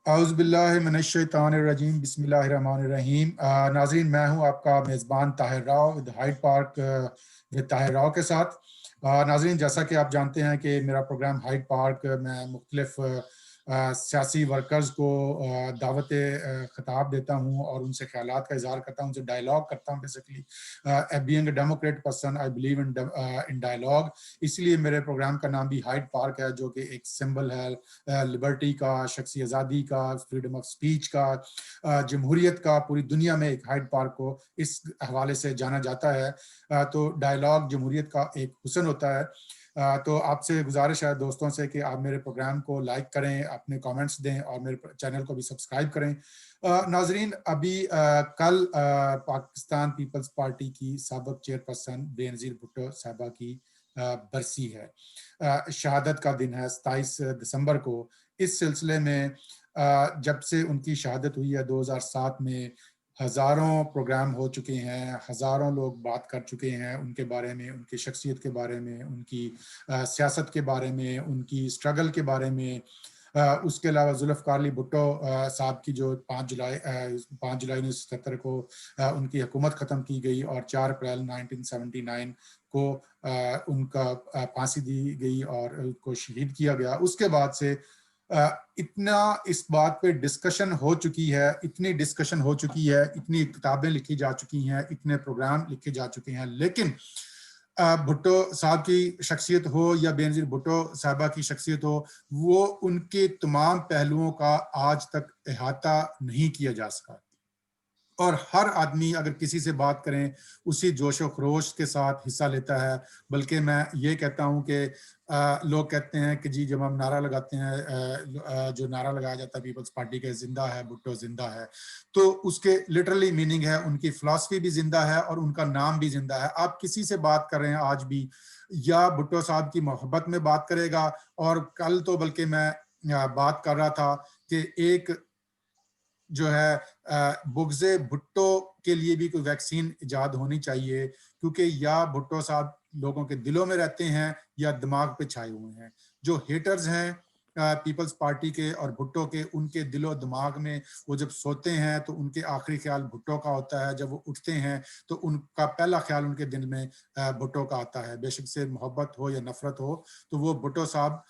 औज़ुबिल्लाहिमिनश्शैतानिर्रजीम बिस्मिल्लाहिर्रहमानिर्रहीम। नाज़रीन, मैं हूं आपका मेज़बान Tahir Rao with Hyde Park with Tahir Rao के साथ। नाज़रीन, जैसा कि आप जानते हैं कि मेरा प्रोग्राम हाइड पार्क में मुख्तलिफ सियासी वर्कर्स को दावत ख़िताब देता हूं और उनसे ख्यालात का इज़हार करता हूं, उनसे डायलॉग करता हूं। Basically being a democrat person I believe in dialogue, इसलिए मेरे प्रोग्राम का नाम भी हाइड पार्क है, जो कि एक सिंबल है लिबर्टी का, शख्सी आज़ादी का, फ्रीडम ऑफ स्पीच का, जमहूरियत का। पूरी दुनिया में एक हाइड पार्क को इस हवाले से जाना जाता है। तो डायलॉग जमहूरियत का एक हुस्न होता है। तो आपसे गुजारिश है दोस्तों से कि आप मेरे प्रोग्राम को लाइक करें, अपने कमेंट्स दें और मेरे चैनल को भी सब्सक्राइब करें। नाजरीन, अभी कल पाकिस्तान पीपल्स पार्टी की साबिक चेयरपर्सन बेनज़ीर भुट्टो साहबा की बरसी है, शहादत का दिन है 27 दिसंबर को। इस सिलसिले में जब से उनकी शहादत हुई है 2007 में, हज़ारों प्रोग्राम हो चुके हैं, हज़ारों लोग बात कर चुके हैं उनके बारे में, उनकी शख्सियत के बारे में, उनकी सियासत के बारे में, उनकी स्ट्रगल के बारे में। उसके अलावा जुल्फ़िकार अली भुट्टो साहब की जो 5 जुलाई 1977 को उनकी हुकूमत ख़त्म की गई और 4 अप्रैल 1979 को उनका फांसी दी गई और उनको शहीद किया गया। उसके बाद से इतना इस बात पे डिस्कशन हो चुकी है, इतनी डिस्कशन हो चुकी है, इतनी किताबें लिखी जा चुकी हैं, इतने प्रोग्राम लिखे जा चुके हैं, लेकिन भुट्टो साहब की शख्सियत हो या बेनज़ीर भुट्टो साहबा की शख्सियत हो, वो उनके तमाम पहलुओं का आज तक अहाता नहीं किया जा सका। और हर आदमी अगर किसी से बात करें, उसी जोश व खरोश के साथ हिस्सा लेता है। बल्कि मैं ये कहता हूँ कि लोग कहते हैं कि जी, जब हम नारा लगाते हैं, जो नारा लगाया जाता है पीपल्स पार्टी के, जिंदा है भुट्टो जिंदा है, तो उसके लिटरली मीनिंग है उनकी फिलॉसफी भी जिंदा है और उनका नाम भी जिंदा है। आप किसी से बात कर रहे हैं आज भी, या भुट्टो साहब की मोहब्बत में बात करेगा। और कल तो बल्कि मैं बात कर रहा था कि एक जो है बुग़्ज़े भुट्टो के लिए भी कोई वैक्सीन इजाद होनी चाहिए, क्योंकि या भुट्टो साहब लोगों के दिलों में रहते हैं या दिमाग पे छाए हुए हैं। जो हेटर्स हैं पीपल्स पार्टी के और भुट्टो के, उनके दिलो दिमाग में वो जब सोते हैं तो उनके आखिरी ख्याल भुट्टो का होता है, जब वो उठते हैं तो उनका पहला ख्याल उनके दिल में भुट्टो का आता है। बेशक से मोहब्बत हो या नफरत हो, तो वो भुट्टो साहब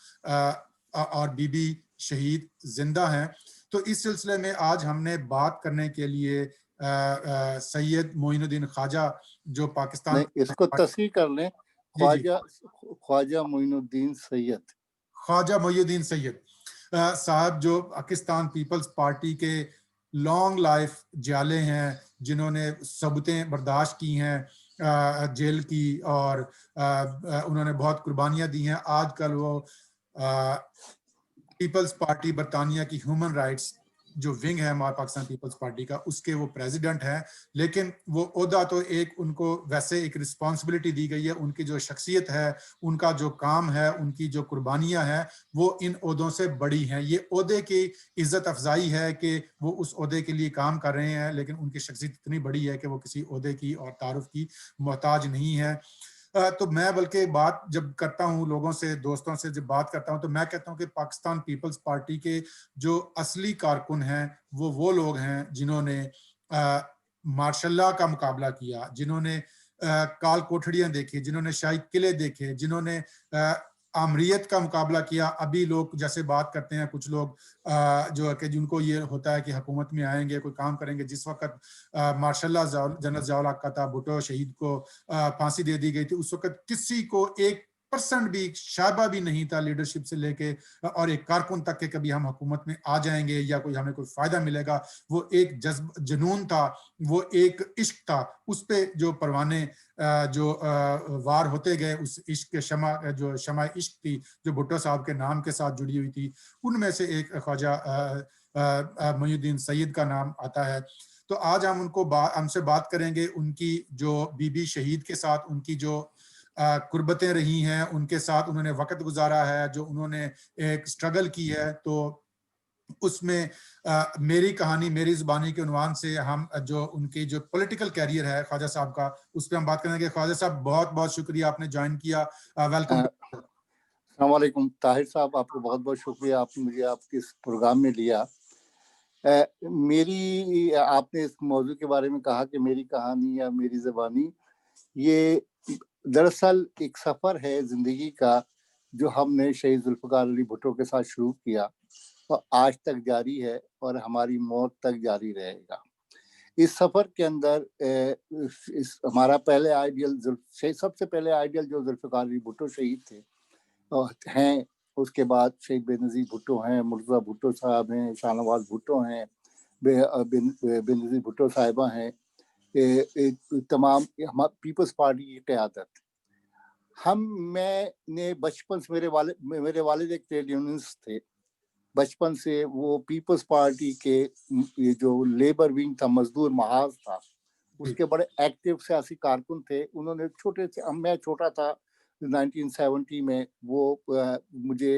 और बीबी शहीद जिंदा हैं। तो इस सिलसिले में आज हमने बात करने के लिए सैयद मोइनुद्दीन ख्वाजा, जो पाकिस्तान, नहीं, इसको तस्हीह कर लें, जी जी, ख्वाजा मोइनुद्दीन सैयद, ख्वाजा मोइनुद्दीन सैयद साहब, जो पाकिस्तान पीपल्स पार्टी के लॉन्ग लाइफ जाले हैं, जिन्होंने सबूतें बर्दाश्त की हैं जेल की, और उन्होंने बहुत कुर्बानियां दी हैं। आजकल वो पीपल्स पार्टी बरतानिया की ह्यूमन राइट्स जो विंग है हमारे पाकिस्तान पीपल्स पार्टी का, उसके वो प्रेसिडेंट हैं। लेकिन वो ओहदा तो एक उनको वैसे एक रिस्पॉन्सिबिलिटी दी गई है, उनकी जो शख्सियत है, उनका जो काम है, उनकी जो कुर्बानियां हैं, वो इन ओहदों से बड़ी हैं। ये ओहदे की इज्जत अफजाई है कि वो उस ओहदे के लिए काम कर रहे हैं, लेकिन उनकी शख्सियत इतनी बड़ी है कि वो किसी ओहदे की और तारुफ की मोहताज नहीं है। तो मैं बल्कि बात जब करता हूँ लोगों से, दोस्तों से जब बात करता हूँ, तो मैं कहता हूँ कि पाकिस्तान पीपल्स पार्टी के जो असली कारकुन हैं वो लोग हैं जिन्होंने मार्शल लॉ का मुकाबला किया, जिन्होंने काल कोठड़ियां देखी, जिन्होंने शाही किले देखे, जिन्होंने आमरीत का मुकाबला किया। अभी लोग जैसे बात करते हैं कुछ लोग जो है कि जिनको ये होता है कि हुकूमत में आएंगे, कोई काम करेंगे। जिस वक्त मार्शल जनरल ज़ियाउल हक का था, भुट्टो शहीद को फांसी दे दी गई थी, उस वक्त किसी को 1% भी शायबा भी नहीं था लीडरशिप से लेके और एक कारकुन तक के कभी हम हुकूमत में आ जाएंगे या कोई हमें कोई फायदा मिलेगा। वो एक जुनून था, वो एक इश्क था, उस पे जो परवाने जो वार होते गए, उस इश्क के शमा इश्क थी जो भुट्टो साहब के नाम के साथ जुड़ी हुई थी, उनमें से एक ख्वाजा मोइनुद्दीन सैयद का नाम आता है। तो आज हम हमसे बात करेंगे उनकी जो बीबी शहीद के साथ उनकी जो कुर्बतें रही हैं, उनके साथ उन्होंने वक्त गुजारा है, जो उन्होंने एक स्ट्रगल की है। तो उसमें मेरी कहानी मेरी जुबानी के उन्वान से हम जो उनकी जो पॉलिटिकल कैरियर है ख्वाजा साहब का, उस पर हम बात करेंगे। ख्वाजा साहब, बहुत बहुत शुक्रिया, आपने ज्वाइन किया, वेलकम। अस्सलाम वालेकुम ताहिर साहब, आपको बहुत बहुत शुक्रिया, आपने मुझे आपके इस प्रोग्राम में लिया। मेरी आपने इस मौजू के बारे में कहा कि मेरी कहानी या मेरी ज़बानी, ये दरअसल एक सफ़र है ज़िंदगी का जो हमने शहीद जुल्फ़िकार अली भुट्टो के साथ शुरू किया और आज तक जारी है और हमारी मौत तक जारी रहेगा। इस सफ़र के अंदर हमारा पहले आइडियल सबसे पहले आइडियल जो जुल्फ़िकार अली भुट्टो शहीद थे हैं, उसके बाद शहीद बेनज़ीर भुट्टो हैं, मुर्तज़ा भुट्टो साहब हैं, शाहनवाज़ भुट्टो हैं, बेनज़ीर भुट्टो साहिबा हैं, तमाम पीपल्स पार्टी की क़यादत। मैंने बचपन से मेरे वालिद एक ट्रेड यूनियनिस्ट थे। बचपन से वो पीपल्स पार्टी के ये जो लेबर विंग था, मजदूर महाज था, उसके बड़े एक्टिव सियासी कारकुन थे। उन्होंने छोटे से मैं छोटा था 1970 में, वो मुझे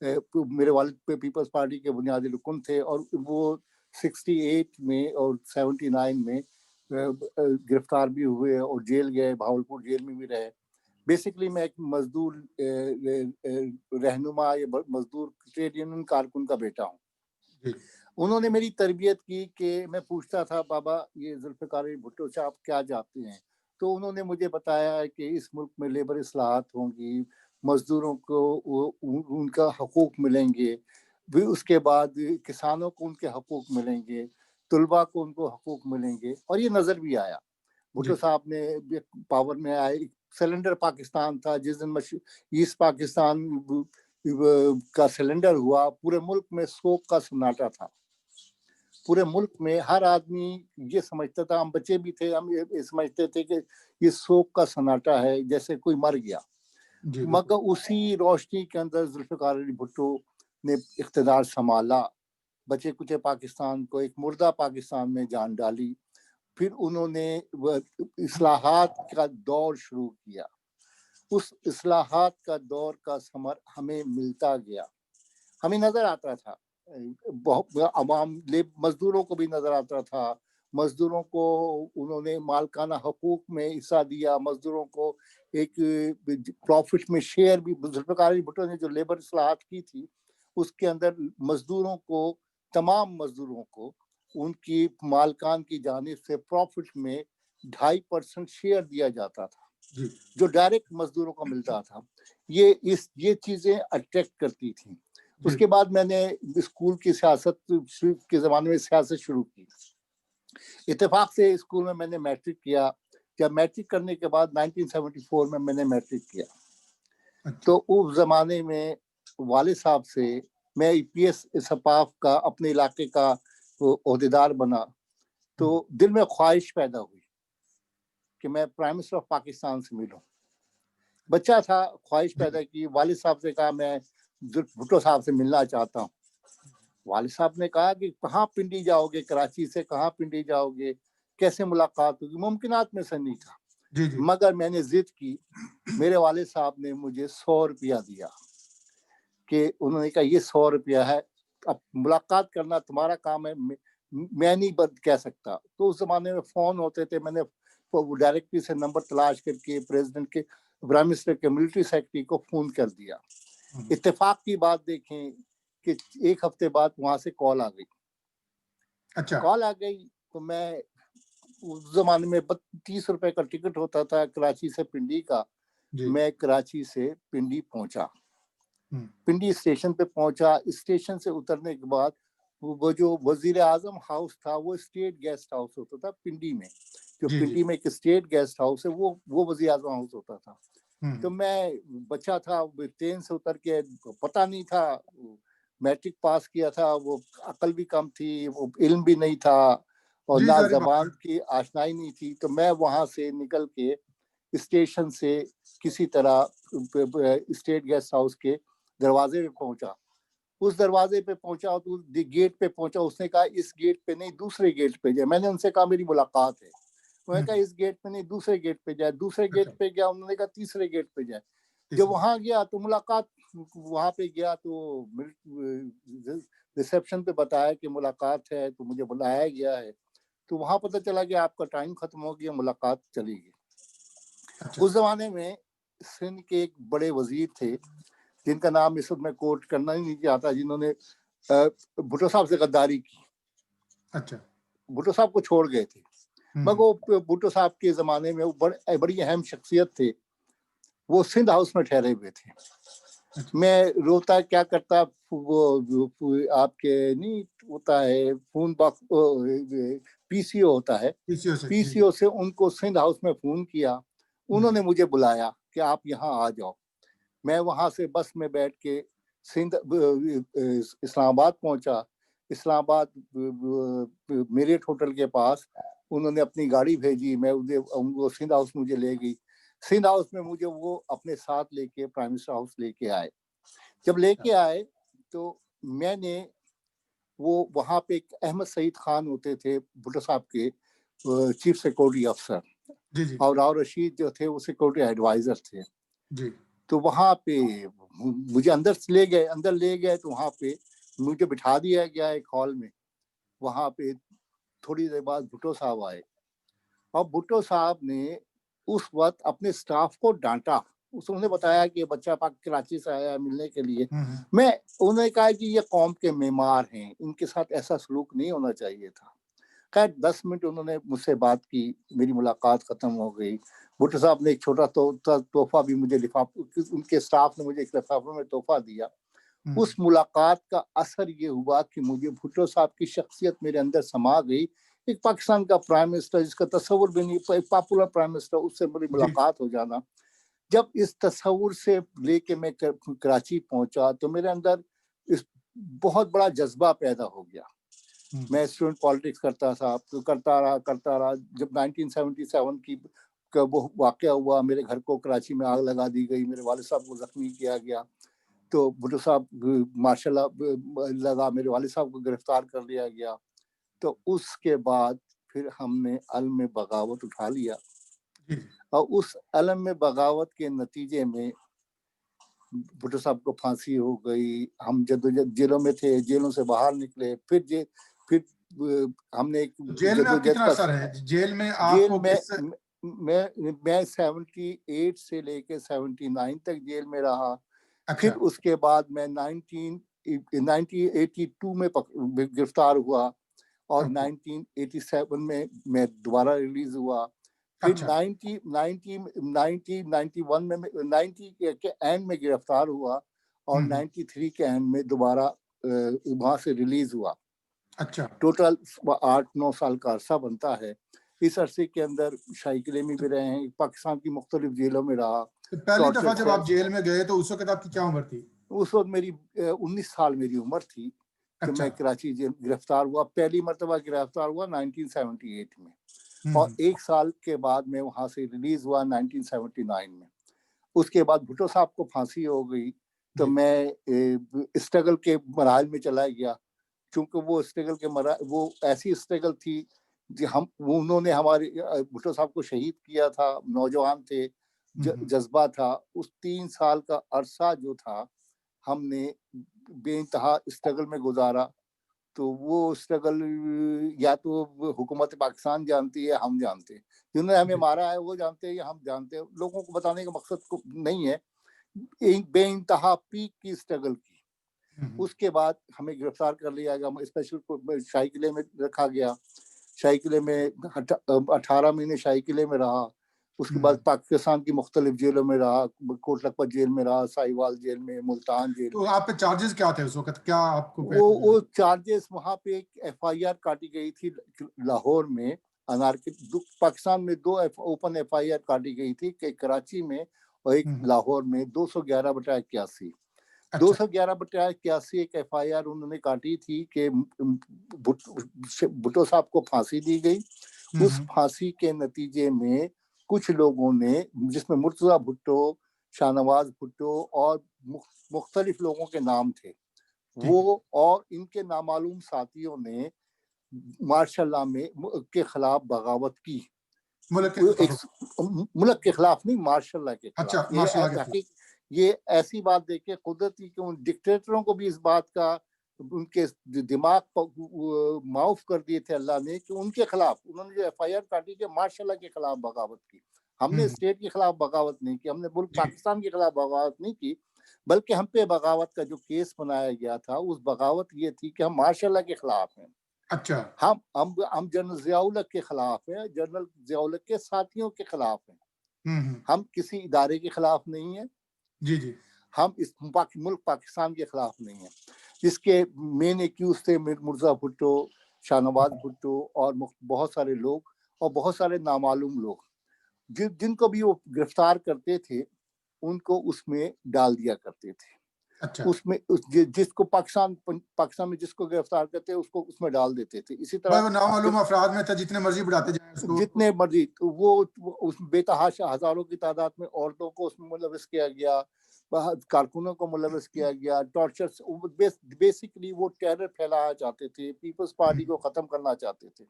मेरे वालिद पे पीपल्स पार्टी के बुनियादी रुकन थे और वो 68 में और 79 में गिरफ्तार भी हुए और जेल गए, भावलपुर जेल में भी रहे। बेसिकली मैं एक मजदूर रहनुमा या मजदूर ट्रेड यूनियन कारकुन का बेटा हूँ। उन्होंने मेरी तरबियत की कि मैं पूछता था, बाबा ये जुल्फ़िकार अली भुट्टो से आप क्या चाहते हैं? तो उन्होंने मुझे बताया है कि इस मुल्क में लेबर इस्लाहात होंगी, मजदूरों को उनका हकूक मिलेंगे, फिर उसके बाद किसानों को उनके हकूक मिलेंगे, तुलबा को उनको हकूक मिलेंगे, और ये नज़र भी आया। भुट्टो साहब ने पावर में आए, सिलेंडर पाकिस्तान था जिस दिन ईस्ट पाकिस्तान का सिलेंडर हुआ, पूरे मुल्क में शोक का सन्नाटा था। पूरे मुल्क में हर आदमी ये समझता था, हम बच्चे भी थे, हम ये समझते थे कि ये शोक का सन्नाटा है, जैसे कोई मर गया। मगर उसी रोशनी के अंदर जुल्फ़िकार अली भुट्टो ने इख्तिदार संभाला, बचे कुचे पाकिस्तान को एक मुर्दा पाकिस्तान में जान डाली। फिर उन्होंने इस्लाहात का दौर शुरू किया। उस इस्लाहात का दौर का समर हमें मिलता गया, हमें नजर आता था, अवाम मजदूरों को भी नजर आता था। मजदूरों को उन्होंने मालकाना हकूक में हिस्सा दिया, मजदूरों को एक प्रॉफिट में शेयर भी। जुल्फ़िकार अली भुट्टो ने जो लेबर इस्लाहात की थी उसके अंदर मजदूरों को, तमाम मजदूरों को उनकी मालकान की जानिब से प्रॉफिट में 2.5% शेयर दिया जाता था, जो डायरेक्ट मजदूरों को मिलता था। ये चीजें अट्रैक्ट करती थी। उसके बाद मैंने स्कूल की सियासत के जमाने में सियासत शुरू की। इत्तेफाक से स्कूल में मैंने मैट्रिक किया। जब मैट्रिक करने के बाद 1974 में मैंने मैट्रिक किया, तो उस जमाने में वालिद साहब से मैं ईपीएस सपाफ का अपने इलाके का ओहदेदार बना, तो दिल में ख्वाहिश पैदा हुई कि मैं प्राइम मिनिस्टर ऑफ पाकिस्तान से मिलूं। बच्चा था, ख्वाहिश पैदा की, वालिद साहब से कहा मैं भुट्टो साहब से मिलना चाहता हूँ। वालिद साहब ने कहा कि कहाँ पिंडी जाओगे, कराची से कहाँ पिंडी जाओगे, कैसे मुलाकात होगी, मुमकिनात में से नहीं था। मगर मैंने जिद की। मेरे वालिद साहब ने मुझे 100 रुपया दिया कि उन्होंने कहा ये 100 रुपया है, अब मुलाकात करना तुम्हारा काम है, मैं नहीं कह सकता। तो उस जमाने में फोन होते थे, मैंने डायरेक्टरी से नंबर तलाश करके प्रेसिडेंट के, प्राइम मिनिस्टर के मिलिट्री सेक्रेटरी को फोन कर दिया। इत्तेफाक की बात देखें कि एक हफ्ते बाद वहां से कॉल आ गई। अच्छा, कॉल आ गई तो मैं, उस जमाने में 30 रुपए का टिकट होता था कराची से पिंडी का। मैं कराची से पिंडी पहुंचा, पिंडी स्टेशन पे पहुंचा। स्टेशन से उतरने के बाद वो जो वजीर आजम हाउस था, वो स्टेट गेस्ट हाउस होता था पिंडी में। जो पिंडी में एक स्टेट गेस्ट हाउस है, वो वजीर आजम हाउस होता था। तो मैं बच्चा था, ट्रेन से उतर के, पता नहीं था, मैट्रिक पास किया था, वो अकल भी कम थी, वो इल्म भी नहीं था और ना जबान की आशनाई नहीं थी। तो मैं वहां से निकल के स्टेशन से किसी तरह स्टेट गेस्ट हाउस के दरवाजे पे पहुंचा। उस दरवाजे पे पहुंचा तो गेट पे पहुंचा। उसने कहा इस गेट पे नहीं, दूसरे गेट पे जाए। मैंने उनसे कहा मेरी मुलाकात है। उन्होंने कहा इस गेट पे नहीं, दूसरे गेट पे जाए। दूसरे गेट पे गया, उन्होंने कहा तीसरे गेट पे जाए। जब वहां गया तो मुलाकात, वहां पे गया तो रिसेप्शन पे बताया कि मुलाकात है, तो मुझे बुलाया गया है। तो वहां पता चला कि आपका टाइम खत्म हो गया, मुलाकात चलेगी। उस जमाने में सिंध के एक बड़े वजीर थे जिनका नाम इस वक्त मैं कोट करना ही नहीं चाहता, जिन्होंने भुट्टो साहब से गद्दारी की। अच्छा। भुट्टो साहब को छोड़ गए थे, मगर वो भुट्टो साहब के जमाने में वो बड़ी अहम शख्सियत थे। वो सिंध हाउस में ठहरे हुए थे। मैं रोता क्या करता, वो आपके नहीं होता है फोन बॉक्स, पीसीओ होता है, पीसीओ से उनको सिंध हाउस में फोन किया। उन्होंने मुझे बुलाया कि आप यहाँ आ जाओ। मैं वहां से बस में बैठ के सिंध इस्लामाबाद पहुंचा। इस्लामाबाद मेरियट होटल के पास उन्होंने अपनी गाड़ी भेजी, मैं उनको सिंध हाउस मुझे ले गई। सिंध हाउस में मुझे वो अपने साथ लेके प्राइम मिनिस्टर हाउस लेके आए। जब लेके आए तो मैंने वो वहां पे एक अहमद सईद खान होते थे भुट्टो साहब के चीफ सिक्योरिटी अफसर, और राव रशीद जो थे वो सिक्योरिटी एडवाइजर थे जी। तो वहां पे मुझे अंदर ले गए तो वहां पे मुझे बिठा दिया गया एक हॉल में। वहां पे थोड़ी देर बाद भुट्टो साहब आए और भुट्टो साहब ने उस वक्त अपने स्टाफ को डांटा। उन्होंने बताया कि बच्चा पाक कराची से आया है मिलने के लिए। उन्होंने कहा कि ये कौम के मेमार हैं, इनके साथ ऐसा सलूक नहीं होना चाहिए था। खैर 10 मिनट उन्होंने मुझसे बात की, मेरी मुलाकात खत्म हो गई। भुट्टो साहब ने एक छोटा तोहफा भी मुझे उनके स्टाफ ने मुझे एक लिफाफे में तोहफा दिया। उस मुलाकात का असर ये हुआ कि मुझे भुट्टो साहब की शख्सियत मेरे अंदर समा गई। एक पाकिस्तान का प्राइम मिनिस्टर जिसका तस्वुर भी नहीं, एक पॉपुलर प्राइम मिनिस्टर, उससे बड़ी मुलाकात हो जाना। जब इस तस्वुर से लेके मैं कराची पहुंचा तो मेरे अंदर इस बहुत बड़ा जज्बा पैदा हो गया। मैं स्टूडेंट पॉलिटिक्स करता था, करता रहा। जब 1977 की वो वाकया हुआ, मेरे घर को कराची में आग लगा दी गई, मेरे वालिद साहब को जख्मी किया गया, तो भुट्टो साहब माशाल्लाह लगा, मेरे वालिद साहब को गिरफ्तार कर लिया गया। तो उसके बाद फिर हमने अलम में बगावत उठा लिया और उस अलम में बगावत के नतीजे में भुट्टो साहब को फांसी हो गई। हम जदोजहद जेलों में थे, जेलों से बाहर निकले, फिर हमने एक जेल में कितना असर है? जेल में आपको मैं 78 से लेके 79 तक जेल में रहा। अच्छा। फिर उसके बाद मैं 1982 में गिरफ्तार हुआ और 1987 में मैं दोबारा रिलीज हुआ। फिर 1991 में 90 के एंड में गिरफ्तार हुआ और 93 के एंड में दोबारा वहां से रिलीज हुआ। अच्छा। टोटल 8-9 साल का अरसा बनता है। इस अरसे के अंदर शाही किले में भी रहे हैं, पाकिस्तान की मुख्तलिफ जेलों में रहा। तो पहली दफा जब आप जेल में गए तो उस वक्त आपकी क्या उम्र थी? उस वक्त मेरी 19 साल मेरी उम्र थी कि मैं कराची जेल गिरफ्तार हुआ। पहली मरतबा गिरफ्तार हुआ 1978 में और 1 साल के बाद मैं वहां से रिलीज हुआ 1979 में। उसके बाद भुट्टो साहब को फांसी हो गई तो मैं स्ट्रगल के मराहल में चला गया, क्योंकि वो स्ट्रगल के वो ऐसी स्ट्रगल थी कि उन्होंने हमारे भुट्टो साहब को शहीद किया था। नौजवान थे, जज्बा था। उस 3 साल का अरसा जो था हमने बेइंतहा स्ट्रगल में गुजारा। तो वो स्ट्रगल या तो हुकूमत पाकिस्तान जानती है, हम जानते हैं, जिन्होंने हमें मारा है वो जानते हैं या हम जानते हैं। लोगों को बताने का मकसद को नहीं है। एक बेइंतहा पीक की स्ट्रगल की। उसके बाद हमें गिरफ्तार कर लिया गया, स्पेशल शाही किले में रखा गया। शाही किले में 18 महीने शाही किले में रहा। उसके बाद पाकिस्तान की मुख्तलिफ जेलों में रहा, कोट लखपत जेल में रहा, साहिवाल जेल में, मुल्तान जेल। तो आप पे चार्जेस क्या थे उस वक्त? क्या आपको वो चार्जेस वहां पे एक FIR काटी गई थी लाहौर में। पाकिस्तान में 2 ओपन FIR काटी गई थी, एक कराची में और एक लाहौर में। 211/81 211/81 एक FIR उन्होंने काटी थी कि भुट्टो साहब को फांसी दी गई। उस फांसी के नतीजे में कुछ लोगों ने, जिसमें मुर्तजा भुट्टो, शाहनवाज भुट्टो और मुख्तलिफ लोगों के नाम थे, वो और इनके नामालूम साथियों ने मार्शल में के खिलाफ बगावत की। मुल्क के खिलाफ नहीं, मार्शल के खिलाफ। ये ऐसी बात देखे कुदरती कि उन डिक्टेटरों को भी इस बात का उनके दिमाग पर माउफ कर दिए थे अल्लाह ने कि उनके खिलाफ उन्होंने जो FIR काटी कि मार्शल के खिलाफ बगावत की। हमने स्टेट के खिलाफ बगावत नहीं की, हमने मुल्क पाकिस्तान के खिलाफ बगावत नहीं की, बल्कि हम पे बगावत का जो केस बनाया गया था उस बगावत ये थी कि हम मार्शल के खिलाफ हैं। अच्छा। हम जनरल जियाउल हक के खिलाफ हैं, जनरल जियाउल हक के साथियों के खिलाफ हैं। हम्म। हम किसी इदारे के खिलाफ नहीं है, जी जी। हम इस मुल्क पाकिस्तान के खिलाफ नहीं है। जिसके मेन एक्यूज थे मिर्जा भुट्टो, शाहनवाज भुट्टो और बहुत सारे लोग और बहुत सारे नामालूम लोग, जिनको भी वो गिरफ्तार करते थे उनको उसमें डाल दिया करते थे। अच्छा। उसमें जिसको पाकिस्तान में जिसको गिरफ्तार करते उसको उसमें डाल देते थे। इसी भाई तरह वो नामालूम अफराद में था, जितने मर्जी बढ़ाते जाए उसको। जितने मर्जी, तो वो उस बेतहाशा हजारों की तादाद में औरतों को उसमें मुलविस किया गया, कारकुनों को मुलविस किया गया, टॉर्चर। बेसिकली वो टेरर फैलाना चाहते थे, पीपल्स पार्टी को खत्म करना चाहते थे,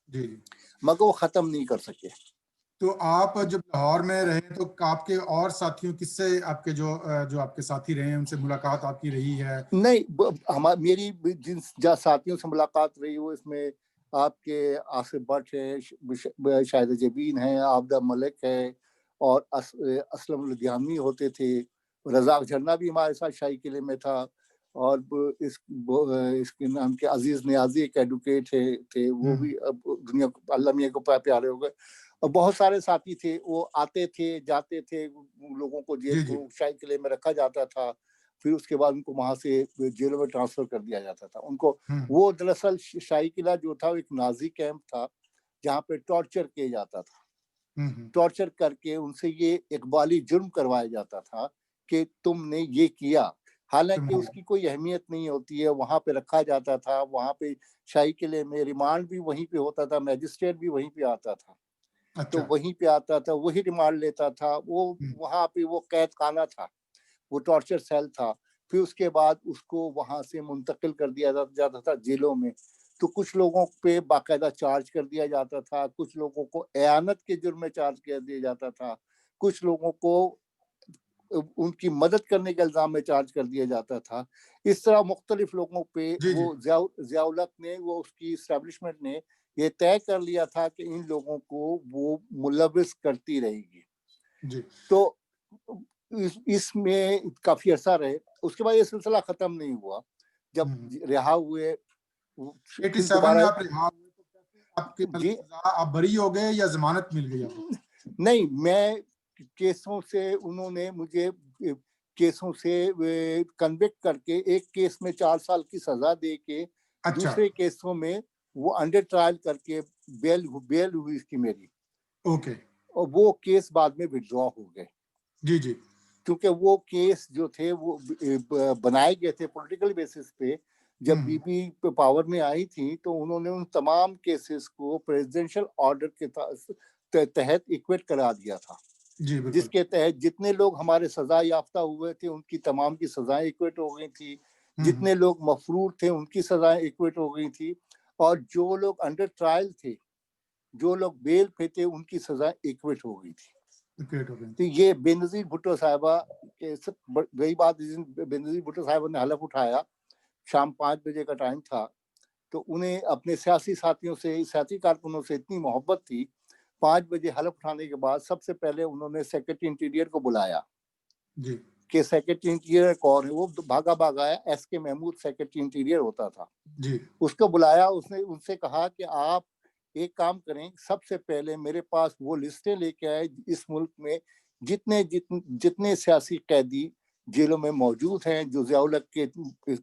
जी जी। मगर वो खत्म नहीं कर सके। तो आप जब लाहौर में रहे तो आपके और साथियों, किससे आपके जो जो आपके साथी रहे उनसे मुलाकात आपकी रही है? नहीं, मेरी जिन साथियों से मुलाकात रही वो इसमें आपके आसिफ भट्ट है, शाहिद जबीन है, आबदा मलिक है और असलम लुधियानवी होते थे। रजाक झरना भी हमारे साथ शाही किले में था और इसके नाम के अजीज नियाजी एक एडवोकेट थे, वो भी अब दुनिया अल्लाह मियां को प्यारे हो गए। और बहुत सारे साथी थे, वो आते थे जाते थे, लोगों को जेल जी जी। को शाही किले में रखा जाता था, फिर उसके बाद उनको वहां से जेलों में ट्रांसफर कर दिया जाता था उनको। वो दरअसल शाही किला जो था एक नाजी कैंप था जहाँ पे टॉर्चर किया जाता था। टॉर्चर करके उनसे ये इकबाली जुर्म करवाया जाता था कि तुमने ये किया, हालांकि उसकी कोई अहमियत नहीं होती है। वहां पे रखा जाता था, वहां पे शाही किले में रिमांड भी वहीं पे होता था, मैजिस्ट्रेट भी वहीं पे आता था, तो अच्छा। वहीं पे आता था, वही रिमांड लेता था वो। वहां पे वो कैद खाना था, वो टॉर्चर सेल था। फिर उसके बाद उसको वहां से मुंतकिल कर दिया जाता था जेलों में। तो कुछ लोगों पे बाकायदा चार्ज कर दिया जाता था, कुछ लोगों को एयानत के जुर्म में चार्ज कर दिया जाता था, कुछ लोगों को उनकी मदद करने के इल्जाम में चार्ज कर दिया जाता था। इस तरह मुख्तलिफ लोगों पे जी जी। वो जियाउल हक ने, वो उसकी इस्टेब्लिशमेंट ने ये तय कर लिया था कि इन लोगों को वो मुलविस करती रहेगी। जी। तो इसमें काफी अर्सा रहे। उसके बाद ये सिलसिला खत्म नहीं हुआ। जब रिहा हुए फिर 87 में दोबारा। आप रिहा हुए तो कैसे आपके मतलब जी सजा, आप बरी हो गए या जमानत मिल गई आपको? नहीं, मैं केसों से उन्होंने मुझे केसों से कन्विक्ट करके एक केस में 4 साल की सजा दे के, अच्छा। दूसरे केसों में वो अंडर ट्रायल करके बेल हुई इसकी मेरी, ओके। और वो केस बाद में विड्रॉ हो गए जी जी। क्योंकि वो केस जो थे वो बनाए गए थे पॉलिटिकल बेसिस पे। जब बीबी पावर में आई थी तो उन्होंने उन तमाम केसेस को प्रेसिडेंशियल ऑर्डर के तहत इक्वेट करा दिया था, जी बिल्कुल। जिसके तहत जितने लोग हमारे सजा याफ्ता हुए थे उनकी तमाम की सजाएं इक्वेट हो गई थी, जितने लोग मफरूर थे उनकी सजाएं इक्वेट हो गई थी, और जो लोग अंडर ट्रायल थे, जो लोग बेल पे थे, उनकी सजाएं इक्वेट हो गई थी। तो ये बेनजीर भुट्टो साहिबा के वही बात, बेनजीर भुट्टो साहिबा ने हलफ उठाया, शाम 5 बजे का टाइम था, तो उन्हें अपने सियासी साथियों से, सियासी कारकुनों से इतनी मोहब्बत थी। 5 बजे हलफ उठाने के बाद सबसे पहले उन्होंने सेक्रेटरी इंटीरियर को बुलाया जी कि सेक्रेटरी इंटीरियर कौन है। वो भागा भागा आया, SK महमूद सेक्रेटरी इंटीरियर होता था। जी। उसको बुलाया, उसने उनसे कहा कि आप एक काम करें, सबसे पहले मेरे पास वो लिस्टें लेके आए इस मुल्क में जितने सियासी कैदी जेलों में मौजूद हैं, जो जियाउल हक के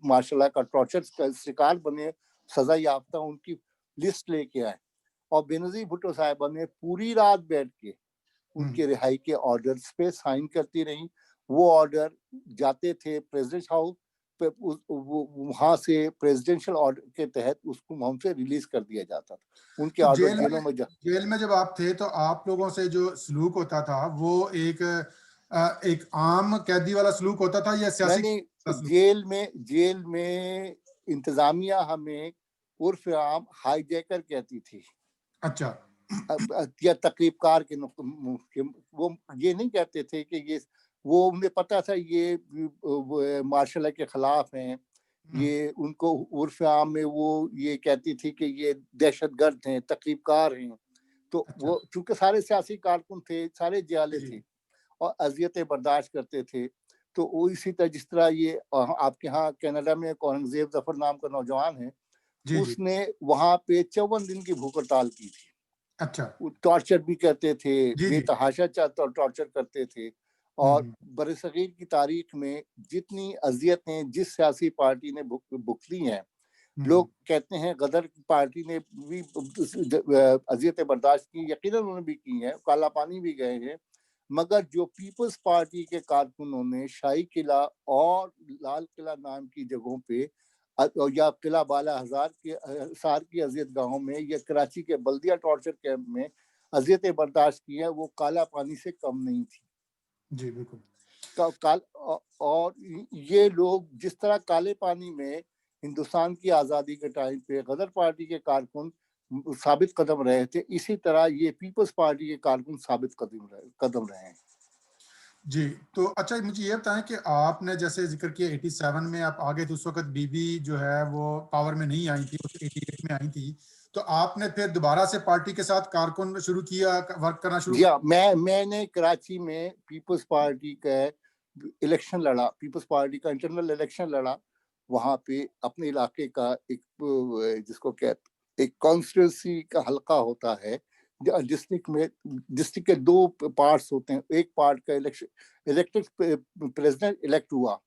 माशाल्लाह का टॉर्चर का शिकार बने, सजा याफ्ता, उनकी लिस्ट लेके आए। और बेनजीर भुट्टो साहिबा ने पूरी रात बैठ के उनके रिहाई के ऑर्डर्स पे साइन करती रही। वो ऑर्डर जाते थे प्रेसिडेंट हाउस पे, वहां से प्रेसिडेंशियल ऑर्डर के तहत उसको वहां से रिलीज कर दिया जाता था। उनके तो ऑर्डर जेलों में जेल में जब आप थे तो आप लोगों से जो सलूक होता था वो एक आम कैदी वाला सलूक होता था या सियासी नहीं, सलूक? जेल में इंतजामिया हमें उर्फ आम हाईजैकर कहती थी। अच्छा। या तकरीबकार के वो ये नहीं कहते थे कि ये, वो उन्हें पता था ये मार्शल लॉ के खिलाफ हैं, ये उनको उर्फ आम में वो ये कहती थी कि ये दहशतगर्द हैं, तकरीबकार हैं। तो अच्छा। वो चूंकि सारे सियासी कारकुन थे, सारे जियाले जी थे और अजियतें बर्दाश्त करते थे। तो वो इसी तरह, जिस तरह ये आपके यहाँ कनाडा में एक औरंगजेब जफर नाम का नौजवान है, जी जी। उसने वहां पे 54 दिन की भूख हड़ताल की थी। अच्छा। टॉर्चर भी करते थे, जी जी। बेतहाशा टॉर्चर करते थे। और हम्म। बरसगीर की तारीख में जितनी अजियतें जिस सियासी पार्टी ने भुगती हैं, हम्म। लोग कहते हैं गदर पार्टी ने भी अजियतें बर्दाश्त की, यकीनन उन्होंने भी की हैं, काला पानी भी गए हैं। मगर जो पीपल्स पार्टी के कारकुनों ने शाही किला और लाल किला नाम की जगहों पे या किला बाला हजार के सार की अजियत गाहों में या कराची के बल्दिया टॉर्चर कैंप में अजियतें बर्दाश्त की हैं, वो काला पानी से कम नहीं थी। जी बिल्कुल। और ये लोग जिस तरह काले पानी में हिंदुस्तान की आज़ादी के टाइम पे गदर पार्टी के कारकुन साबित कदम रहे थे, इसी तरह ये पीपल्स पार्टी के कारकुन साबित कदम रहे हैं। जी, तो अच्छा मुझे ये बताएं कि आपने जैसे जिक्र किया 87 में आप आ गए थे, उस वक्त बीबी जो है वो पावर में नहीं आई थी, वो 88 में आई थी। तो आपने फिर दोबारा से पार्टी के साथ कारकुन शुरू किया, वर्क करना शुरू जी कर? हाँ, मैंने कराची में पीपल्स पार्टी का इलेक्शन लड़ा, पीपल्स पार्टी का इंटरनल इलेक्शन लड़ा। वहां पे अपने इलाके का एक जिसको कहते एक कॉन्स्टिट्यूंसी का हल्का होता है, डिस्ट्रिक्ट के दो पार्ट्स होते हैं। एक पार्ट का इलेक्टेड प्रेसिडेंट इलेक्ट हुआ,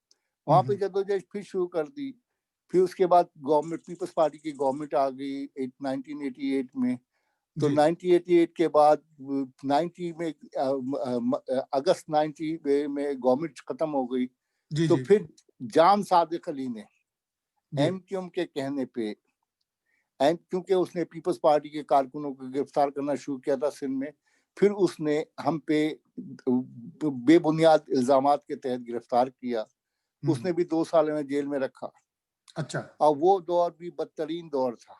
वहां पे जदोजहद फिर शुरू कर दी। फिर उसके बाद गवर्नमेंट, पीपल्स पार्टी की गवर्नमेंट आ गई 1988 में। तो जी 1988 के बाद 90 में अगस्त 90 में गवर्नमेंट खत्म हो गई। जी तो जी। फिर जान सादिक अली ने जी एमक्यूएम के कहने पे, क्योंकि उसने पीपल्स पार्टी के कारकुनों को गिरफ्तार करना शुरू किया था सिंध में, फिर उसने हम पे बेबुनियाद इल्जामात के तहत गिरफ्तार किया। उसने भी 2 साल में जेल में रखा। अच्छा। और वो दौर भी बदतरीन दौर था।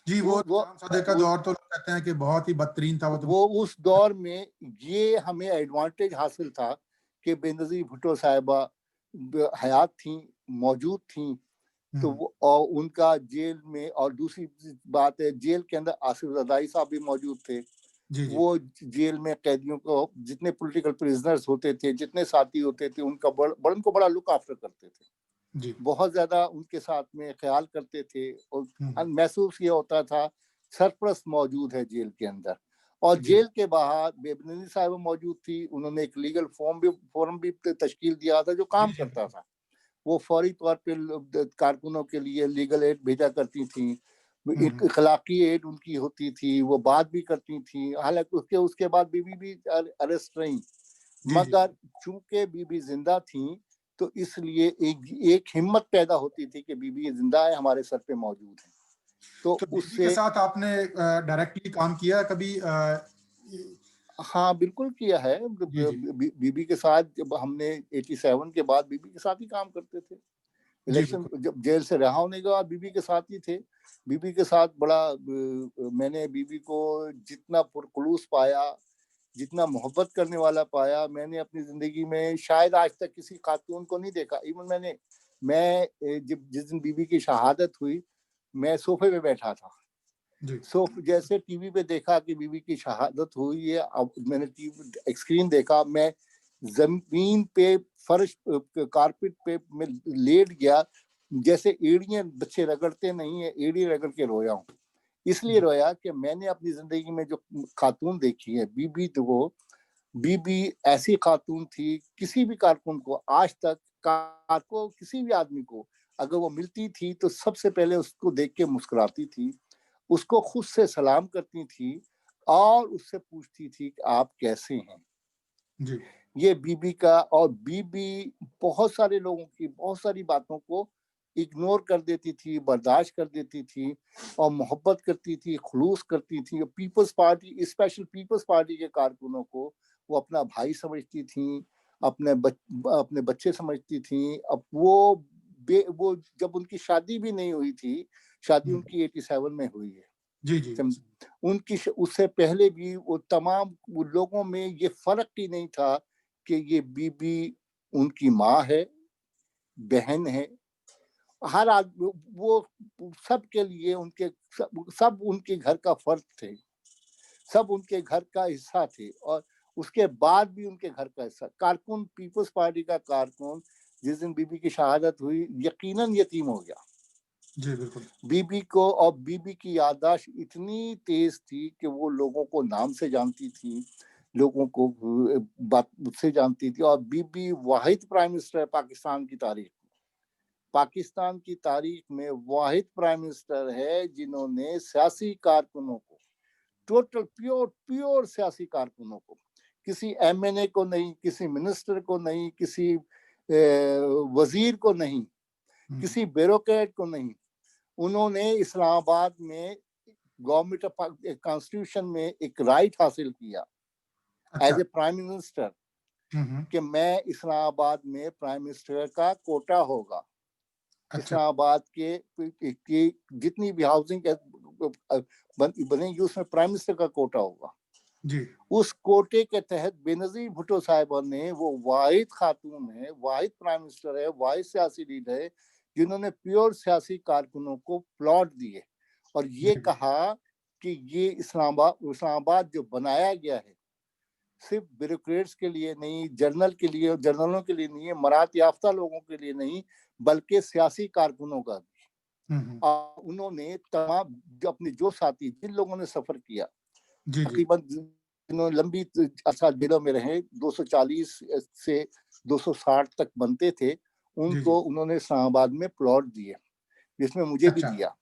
जी, वो वो जाम सादे का दौर तो लोग कहते हैं कि बहुत ही बदतरीन था वो तो। वो उस दौर में ये हमें एडवांटेज हासिल था कि बेनज़ीर भुट्टो साहिबा हयात थी, मौजूद थी। तो वो और उनका जेल में, और दूसरी बात है जेल के अंदर आसिफ ज़रदारी साहब भी मौजूद थे। जी जी। वो जेल में कैदियों को, जितने पॉलिटिकल प्रिजनर्स होते थे, जितने साथी होते थे, उनका उनको बड़ा लुक आफ्टर करते थे, जी। बहुत ज्यादा उनके साथ में ख्याल करते थे। और हम्म। महसूस ये होता था सरपरस्त मौजूद है जेल के अंदर। और जी जेल के बाहर बेबनज़ीर साहिबा मौजूद थी, उन्होंने एक लीगल फोरम भी तश्कील दिया था जो जी। काम जी करता था। वो फौरी तौर पे कारकुनों के लिए लीगल एड भेजा करती थी, एक इखलाकी एड उनकी होती थी, वो बात भी करती थी। हालांकि उसके उसके बाद बीबी भी अरेस्ट रही, जी। जी मगर चूंकि बीबी जिंदा थी तो इसलिए एक हिम्मत पैदा होती थी कि बीबी जिंदा है, हमारे सर पे मौजूद है। तो तो बीबी के उससे साथ आपने डायरेक्टली काम किया कभी? हाँ बिल्कुल किया है। जी जी। बीबी के साथ जब हमने 87 के बाद बीबी के साथ ही काम करते थे। जी इलेक्शन बिल्कुल। जब जेल से रहा होने के बाद बीबी के साथ ही थे। बीबी के साथ बड़ा मैंने बीबी को जितना पुरखलूस पाया, जितना मोहब्बत करने वाला पाया, मैंने अपनी जिंदगी में शायद आज तक किसी खातून को नहीं देखा। इवन मैं जब जिस दिन बीबी की शहादत हुई, मैं सोफे पे बैठा था। जी जैसे टीवी पे देखा कि बीबी की शहादत हुई है, अब मैंने टीवी स्क्रीन देखा, मैं जमीन पे, फर्श कारपेट पे मैं लेट गया, जैसे एड़ियां बच्चे रगड़ते नहीं है, एड़ी रगड़ के रोया हूँ। इसलिए जी। रोया कि मैंने अपनी जिंदगी में जो खातून देखी है, बीबी, तो वो बीबी ऐसी खातून थी, किसी भी कारकुन को आज तक, को किसी भी आदमी को अगर वो मिलती थी तो सबसे पहले उसको देख के मुस्कुराती थी, उसको खुद से सलाम करती थी और उससे पूछती थी कि आप कैसे हैं। जी ये बीबी का, और बीबी बहुत सारे लोगों की बहुत सारी बातों को इग्नोर कर देती थी, बर्दाश्त कर देती थी, और मोहब्बत करती थी, खुलूस करती थी। People's party, special people's party के कारकुनों को वो अपना भाई समझती थी, अपने बच्चे समझती थी। अब वो जब उनकी शादी भी नहीं हुई थी, शादी उनकी 87 में हुई है। जी जी। उनकी उससे पहले भी वो तमाम लोगों में ये फर्क ही नहीं था कि ये बीबी उनकी माँ है, बहन है। हर आदमी वो सब के लिए उनके सब उनके घर का फर्द थे, सब उनके घर का हिस्सा थे। और उसके बाद भी उनके घर का हिस्सा कारकुन, पीपल्स पार्टी का कारकुन जिस दिन बीबी की शहादत हुई, यकीनन यतीम हो गया। जी बिल्कुल। बीबी को, और बीबी की याददाश्त इतनी तेज थी कि वो लोगों को नाम से जानती थी, लोगों को बात से जानती थी, और बीबी वाहिद प्राइम मिनिस्टर है पाकिस्तान की तारीख में। पाकिस्तान की तारीख में वाहिद प्राइम मिनिस्टर है जिन्होंने सियासी कारकुनों को, टोटल प्योर प्योर सियासी कारकुनों को, किसी एमएनए को नहीं, किसी मिनिस्टर को नहीं, किसी वजीर को नहीं, किसी ब्यूरोक्रेट को नहीं, उन्होंने इस्लामाबाद में गवर्नमेंट ऑफ कॉन्स्टिट्यूशन में एक राइट हासिल किया एज ए प्राइम मिनिस्टर कि मैं इस्लामाबाद में प्राइम मिनिस्टर का कोटा होगा। इस्लामाबाद के जितनी भी हाउसिंग बनेगी उसमें प्राइम मिनिस्टर का कोटा होगा जी। उस कोटे के तहत बेनजीर भुट्टो साहिबा ने, वो वाहिद खातून है, वाहिद प्राइम मिनिस्टर है, वाहिद सियासी लीडर है जिन्होंने प्योर सियासी कारकुनों को प्लॉट दिए और ये कहा कि ये इस्लामाबाद जो बनाया गया है सिर्फ ब्यूरोक्रेट्स के लिए नहीं, जर्नलों के लिए नहीं है, मरात याफ्ता लोगों के लिए नहीं, बल्कि सियासी कारकुनों का भी। और उन्होंने तमाम अपने जो साथी जिन लोगों ने सफर किया, तकरीबन जिन्होंने लंबी अर्सा जेलों में रहे, 240 से 260 तक बनते थे, उनको उन्होंने इस्लामाबाद में प्लॉट दिए, जिसमें मुझे भी दिया,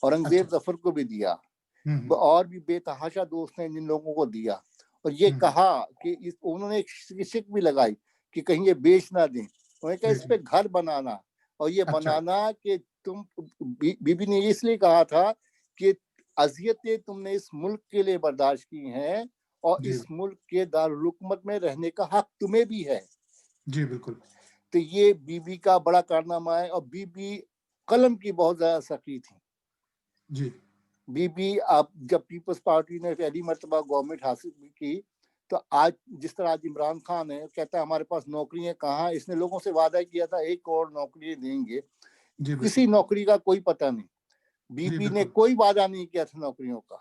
औरंगजेब जफर को भी दिया, और भी बेतहाशा दोस्त ने जिन लोगों को दिया। और ये कहा कि उन्होंने एक शिक भी लगाई कि कहीं ये बेच ना दें। उन्होंने कहा इस पे घर बनाना, और ये बनाना कि तुम, बीबी ने इसलिए कहा था कि अजियतें तुमने इस मुल्क के लिए बर्दाश्त की हैं और इस मुल्क के दारुल हुकूमत में रहने का हक तुम्हें भी है। जी बिल्कुल। तो ये बीबी का बड़ा कारनामा है, और बीबी कलम की बहुत ज्यादा सखी थी। जी। बीबी अब जब पीपल्स पार्टी ने पहली मरतबा गवर्नमेंट हासिल की, तो आज जिस तरह आज इमरान खान है, कहता है हमारे पास नौकरियां कहाँ, इसने लोगों से वादा किया था 1 करोड़ नौकरियां देंगे, किसी नौकरी का कोई पता नहीं। बीबी ने कोई वादा नहीं किया था नौकरियों का,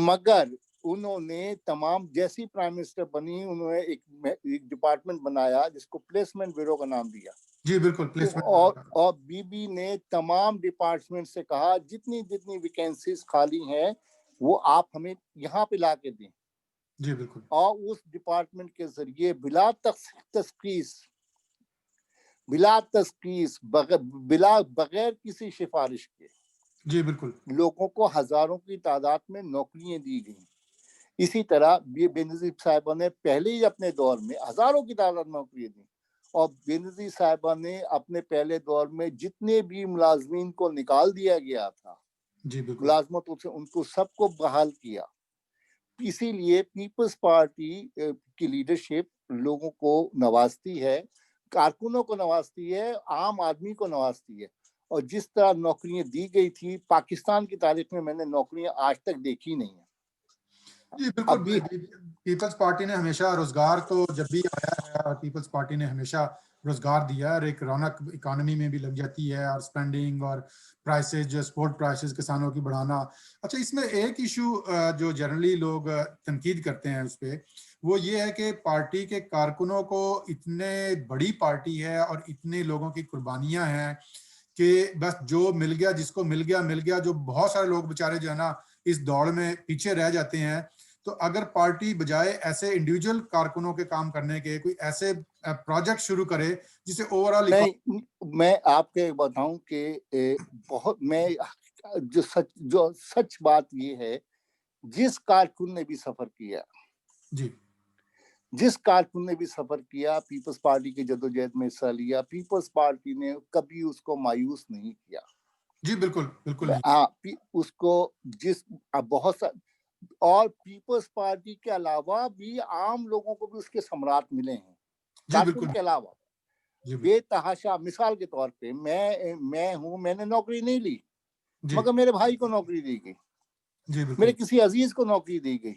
मगर उन्होंने तमाम, जैसी प्राइम मिनिस्टर बनी, उन्होंने एक डिपार्टमेंट बनाया जिसको प्लेसमेंट ब्यूरो का नाम दिया। जी बिल्कुल, प्लेसमेंट। और बीबी ने तमाम डिपार्टमेंट से कहा जितनी जितनी वैकेंसीज खाली हैं वो आप हमें यहाँ पे ला के दें। जी बिल्कुल। और उस डिपार्टमेंट के जरिए बिला तस्कीस बगैर किसी सिफारिश के, जी बिल्कुल, लोगों को हजारों की तादाद में नौकरियां दी गई। इसी तरह बेनजीर साहिबा ने पहले ही अपने दौर में हजारों की तादाद में नौकरियां दी, और बेनजीर साहिबा ने अपने पहले दौर में जितने भी मुलाजमीन को निकाल दिया गया था, मुलाजमत से उनको सबको बहाल किया। इसीलिए पीपल्स पार्टी की लीडरशिप लोगों को नवाजती है, कारकुनों को नवाजती है, आम आदमी को नवाजती है। और जिस तरह नौकरियां दी गई थी पाकिस्तान की तारीख में, मैंने नौकरियां आज तक देखी नहीं है। जी बिल्कुल। पीपल्स पार्टी ने हमेशा रोजगार, तो जब भी आया है पीपल्स पार्टी ने हमेशा रोजगार दिया है, और एक रौनक इकोनॉमी में भी लग जाती है, और स्पेंडिंग और प्राइसेस, जो स्पोर्ट प्राइसेस किसानों की बढ़ाना। अच्छा, इसमें एक इशू जो जनरली लोग तनकीद करते हैं उस पर, वो ये है कि पार्टी के कारकुनों को, इतने बड़ी पार्टी है और इतने लोगों की कुर्बानियां हैं कि बस जो मिल गया, जिसको मिल गया, जो बहुत सारे लोग बेचारे जो है ना इस दौड़ में पीछे रह जाते हैं। तो अगर पार्टी बजाय ऐसे इंडिविजुअल कारकुनों के काम करने के कोई ऐसे प्रोजेक्ट शुरू करे जिसे ओवरऑल, नहीं, मैं आपके बताऊं कि बहुत, मैं जो सच बात ये है, जिस कारकुन ने भी सफर किया, जिस कारकुन ने भी सफर किया, पीपल्स पार्टी की जदोजहद में हिस्सा लिया, पीपल्स पार्टी ने कभी उसको मायूस नहीं किया। जी बिल्कुल बिल्कुल। उसको जिस बहुत सा, और पीपल्स पार्टी के अलावा भी आम लोगों को भी उसके सम्राट मिले हैं, कारकुन के अलावा। बेतहाशा, मिसाल के तौर पे मैं हूं, मैंने नौकरी नहीं ली, मगर मेरे भाई को नौकरी दी गई, मेरे किसी अजीज को नौकरी दी गई।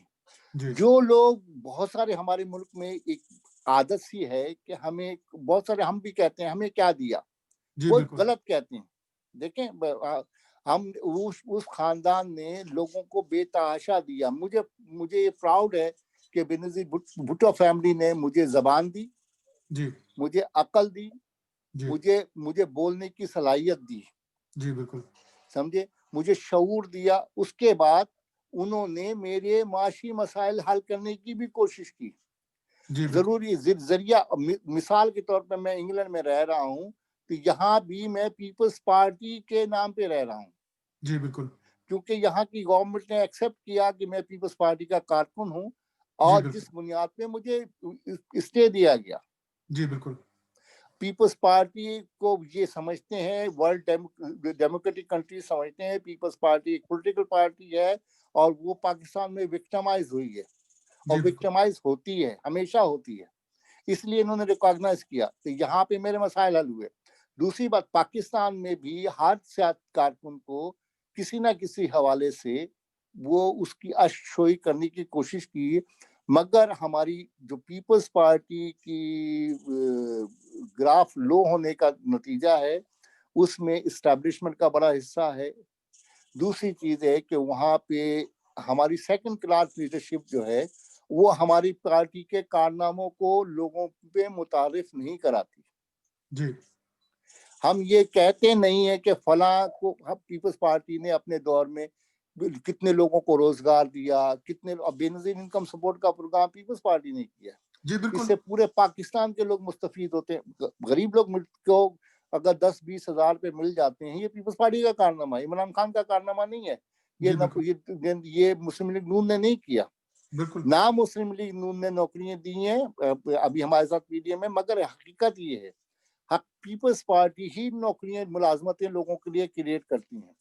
जो लोग, बहुत सारे हमारे मुल्क में एक आदत सी है कि हमें बहुत सारे, हम भी कहते हैं हमें क्या दिया, वो गलत कहते हैं। देखें, हम उस खानदान ने लोगों को बेतहाशा दिया। मुझे प्राउड है कि बेनजीर भुट्टो फैमिली ने मुझे जबान दी, मुझे अकल दी, मुझे बोलने की सलाहियत दी। जी बिल्कुल। समझे, मुझे शऊर दिया। उसके बाद उन्होंने मेरे माशी मसाइल हल करने की भी कोशिश की। जी बिल्कुल। जरूरी जरिया मिसाल के तौर पर मैं इंग्लैंड में रह रहा हूँ, तो यहाँ भी मैं पीपल्स पार्टी के नाम पे रह रहा हूँ, जी बिल्कुल। क्योंकि यहाँ की गवर्नमेंट ने एक्सेप्ट किया कि मैं पीपल्स पार्टी का कारकुन हूँ, जी और बिल्कुल। जिस बुनियाद पे मुझे स्टे दिया गया। जी बिल्कुल। पीपल्स पार्टी को ये समझते हैं, वर्ल्ड डेमोक्रेटिक कंट्री समझते हैं पीपल्स पार्टी एक पॉलिटिकल पार्टी है, और वो पाकिस्तान में विक्टिमाइज हुई है, और जी बिल्कुल। विक्टिमाइज होती है, हमेशा होती है। इसलिए इन्होंने रिकॉग्नाइज किया, तो यहाँ पे मेरे मसाइल हल हुए। दूसरी बात, पाकिस्तान में भी हर सियासी कारकुन को किसी ना किसी हवाले से वो उसकी अशोई करने की कोशिश की, मगर हमारी जो पीपल्स पार्टी की ग्राफ लो होने का नतीजा है, उसमें इस्टेब्लिशमेंट का बड़ा हिस्सा है। दूसरी चीज है कि वहाँ पे हमारी सेकंड क्लास लीडरशिप जो है, वो हमारी पार्टी के कारनामों को लोगों पे मुतारिफ नहीं कराती। जी। हम ये कहते नहीं है कि फला को, हम पीपल्स पार्टी ने अपने दौर में कितने लोगों को रोजगार दिया, कितने बेनजीर इनकम सपोर्ट का प्रोग्राम पीपल्स पार्टी ने किया। जी बिल्कुल। इससे पूरे पाकिस्तान के लोग मुस्तफीद होते हैं। गरीब लोग को अगर 10-20 हजार रुपए मिल जाते हैं, ये पीपल्स पार्टी का कारनामा है, इमरान खान का कारनामा नहीं है। जी बिल्कुल। ये मुस्लिम लीग नून ने नहीं किया। बिल्कुल। ना मुस्लिम लीग नून ने नौकरियां दी हैं अभी हमारे साथ पीडीएम में, मगर हकीकत ये है, पीपल्स पार्टी ही नौकरियां, मुलाजमतें लोगों के लिए क्रिएट करती हैं।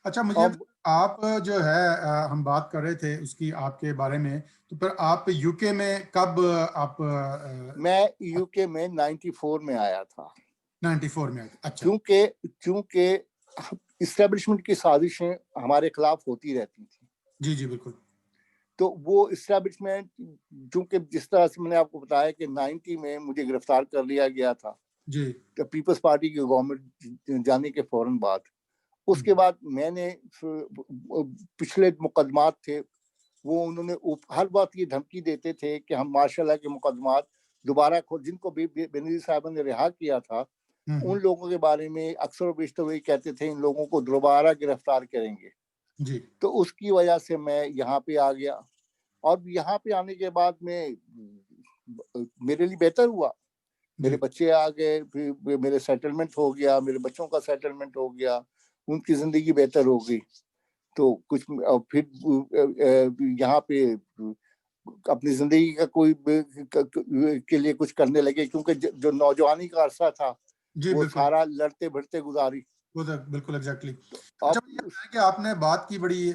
अच्छा मुझे और आप जो है हम बात कर रहे थे उसकी आपके बारे में, तो फिर आप यूके में कब आप मैं यूके में 94 में आया था। 94 में आए थे? अच्छा। क्योंकि क्योंकि इस्टेब्लिशमेंट की साजिशें हमारे खिलाफ होती रहती थी, जी जी बिल्कुल। तो वो इस्टेब्लिशमेंट, चूंकि जिस तरह से मैंने आपको बताया कि 90 में मुझे गिरफ्तार कर लिया गया था, जी। तो पीपल्स पार्टी की गवर्नमेंट जाने के फौरन बाद, उसके बाद मैंने पिछले मुकदमात थे, वो उन्होंने हर बात ये धमकी देते थे कि हम मार्शल के मुकदमात दोबारा जिनको बेनजीर साहब ने रिहा किया था, उन लोगों के बारे में अक्सर बेशतर वही कहते थे, इन लोगों को दोबारा गिरफ्तार करेंगे। जी। तो उसकी वजह से मैं यहाँ पे आ गया, और यहाँ पे आने के बाद में मेरे लिए बेहतर हुआ। मेरे जी। बच्चे आ गए, फिर मेरे सेटलमेंट हो गया, मेरे बच्चों का सेटलमेंट हो गया, उनकी जिंदगी बेहतर हो गई। तो कुछ फिर यहाँ पे अपनी जिंदगी का कोई के लिए कुछ करने लगे, क्योंकि जो नौजवानी का अरसा था जी वो बिल्कुल। सारा लड़ते भिड़ते गुजारी। वो तो बिल्कुल एग्जैक्टली। तो अच्छा अब मुझे बताया कि आपने बात की बड़ी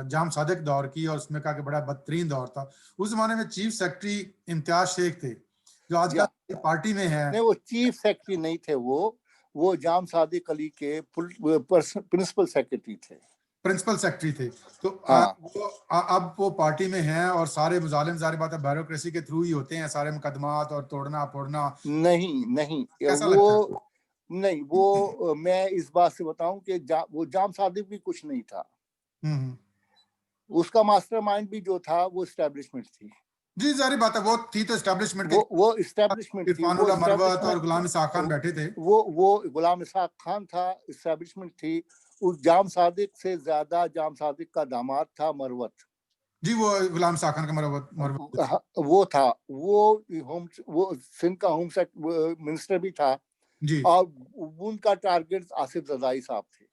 जाम सादिक दौर की, और उसमें कहा कि बड़ा बदतरीन दौर था। उस जमाने में चीफ सेक्रेटरी इम्तियाज शेख थे, जो या आजकल पार्टी में है। नहीं, वो चीफ सेक्रेटरी नहीं थे, वो जाम सादिक अली के प्रिंसिपल सेक्रेटरी थे। प्रिंसिपल सेक्रेटरी थे। तो हाँ, अब वो पार्टी में हैं, और सारे मुजालिम जाहिर बात है ब्यूरोक्रेसी के थ्रू ही होते हैं, सारे मुकदमात और तोड़ना फोड़ना। नहीं नहीं, कैसा लगता है? नहीं वो मैं इस बात से बताऊं कि वो जाम सादिक भी कुछ नहीं था। हम्म। उसका मास्टरमाइंड भी जो था वो इस्टेब्लिशमेंट थी। जी जाहिर बात है, वो थी तो एस्टेब्लिशमेंट के। वो इस्टेब्लिशमेंट थी, वो इरफानुल्लाह मरवत और इस्टेब्लिशमेंट, गुलाम इसाक खान बैठे थे। वो गुलाम इसहाक खान था, इस्टेब्लिशमेंट थी। उस जाम सादिक से ज्यादा जाम सादिक का दामाद था मरवत। जी वो गुलाम इसाक खान का मरवत मरवत थी। वो था, वो सिंध का होम मिनिस्टर भी था, जी। और उनका टारगेट आसिफ जरदारी साहब थे।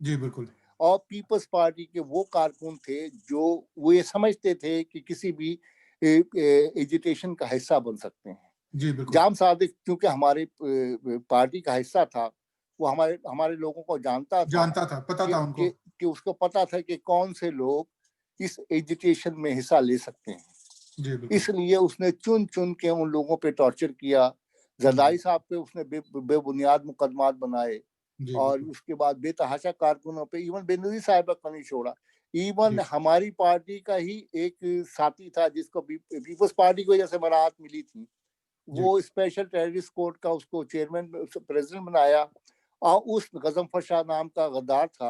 जी बिल्कुल। और पीपल्स पार्टी के वो कारकुन थे जो वो ये समझते थे कि किसी भी एजिटेशन का हिस्सा बन सकते हैं। जी बिल्कुल। जाम सादिक क्योंकि हमारे पार्टी का हिस्सा था, वो हमारे हमारे लोगों को जानता था जानता था, पता कि था उनको। कि, कि उसको पता था कि कौन से लोग इस एजिटेशन में हिस्सा ले सकते हैं। जी बिल्कुल। इसलिए उसने चुन चुन के उन लोगों पे टॉर्चर किया। जरदारी साहब पे उसने बेबुनियाद मुकदमात बनाए, जी और बिल्कुल। उसके बाद बेतहाशा कारकुनों पे, इवन बेनजीर साहिबा को नहीं छोड़ा। इवन जी। हमारी पार्टी का ही एक साथी था जिसको पीपल्स पार्टी की वजह से बरात मिली थी, जी। वो स्पेशल टेररिस्ट कोर्ट का उसको चेयरमैन प्रेसिडेंट बनाया, और उस गजमफर शाह नाम का गद्दार था,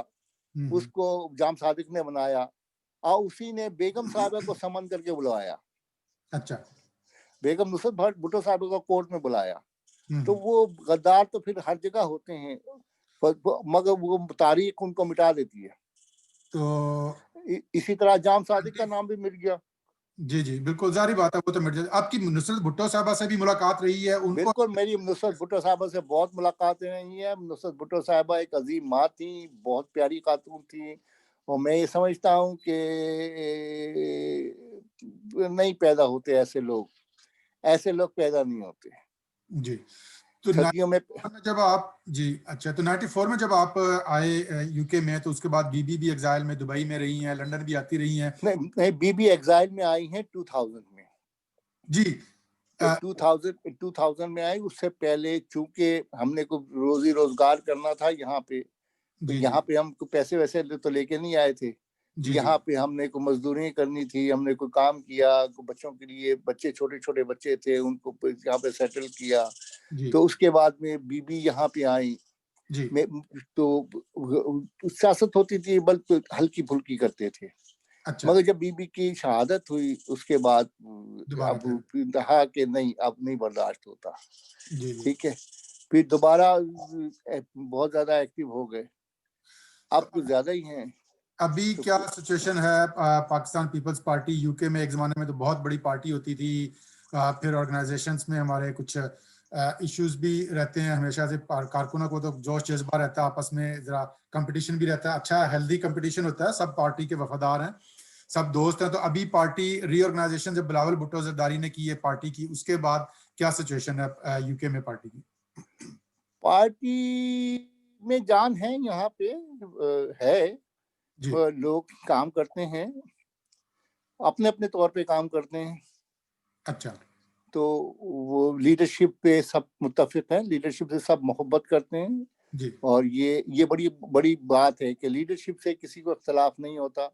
हम्म। उसको जाम सादिक ने बनाया, और उसी ने बेगम साहबा को समन करके बुलवाया, अच्छा। बेगम नुसरत भुट्टो साहब को कोर्ट में बुलाया। तो हम्म। वो गद्दार तो फिर हर जगह होते हैं। मगर वो तारीख उनको मिटा देती है। तो इसी तरह जाम सादिक का नाम भी मिट गया। जी जी बिल्कुल, जारी बात है, वो तो मिट जाए। आपकी नुसरत भुट्टो साहबा से भी मुलाकात रही है उनको? बिल्कुल, मेरी नुसरत भुट्टो साहबा से बहुत मुलाकातें रही हैं। नुसरत भुट्टो साहबा एक अजीम माँ थी, बहुत प्यारी खातून थी, और मैं ये समझता हूँ कि नहीं पैदा होते ऐसे लोग पैदा नहीं होते। जी, तो सदियों में जब आप जी अच्छा, तो 94 में जब आप आए यूके में, तो उसके बाद बीबी भी एग्जाइल में दुबई में रही हैं, लंदन भी आती रही हैं। नहीं, बीबी एग्जाइल में आई हैं 2000 में। जी 2000 में आई। उससे पहले चूंकि हमने को रोजी रोजगार करना था यहाँ पे, तो जी यहाँ जी पे हम पैसे वैसे तो लेके नहीं आए थे। जी जी यहाँ पे हमने को मजदूरी करनी थी, हमने को काम किया, बच्चों के लिए, बच्चे छोटे छोटे बच्चे थे, उनको यहाँ पे सेटल किया। जी तो उसके बाद में बीबी यहाँ पे आई। जी मैं तो सियासत होती थी, बल हल्की फुल्की करते थे। अच्छा, मगर जब बीबी की शहादत हुई उसके बाद दोबारा फिर अब कहा कि नहीं, अब नहीं बर्दाश्त होता। जी जी। ठीक है, फिर दोबारा बहुत ज्यादा एक्टिव हो गए। अब कुछ ज्यादा ही हैं। अभी तो क्या सिचुएशन है? पाकिस्तान पीपल्स पार्टी यूके में एक जमाने में तो बहुत बड़ी पार्टी होती थी, फिर ऑर्गेनाइजेशंस में हमारे कुछ इश्यूज भी रहते हैं हमेशा से, कारकुनों को तो जोश जज्बा रहता है, आपस में जरा कंपटीशन भी रहता है, अच्छा हेल्दी कंपटीशन होता है, सब पार्टी के वफादार हैं, सब दोस्त हैं। तो अभी पार्टी रीऑर्गेनाइजेशन जब बिलावल भुट्टो जरदारी ने की है पार्टी की, उसके बाद क्या सिचुएशन है यूके में पार्टी की? पार्टी में जान है यहाँ पे, है। जी लोग काम करते हैं, अपने अपने तौर पे काम करते हैं। अच्छा तो वो लीडरशिप पे सब मुत्तफिक हैं, लीडरशिप से सब मोहब्बत करते हैं। जी और ये बड़ी बड़ी बात है कि लीडरशिप से किसी को इख्तलाफ नहीं होता,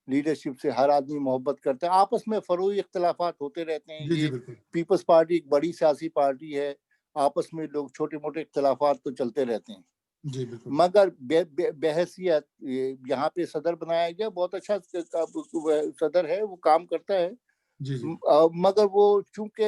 लीडरशिप से हर आदमी मोहब्बत करता है। आपस में फरोई इख्तलाफात होते रहते हैं। जी जी ये बिल्कुल पीपल्स पार्टी एक बड़ी सियासी पार्टी है, आपस में लोग छोटे मोटे इख्तलाफात तो चलते रहते हैं। जी बिल्कुल मगर बहसियत यहाँ पे सदर बनाया गया, बहुत अच्छा सदर है, वो काम करता है। जी जी मगर वो चूंकि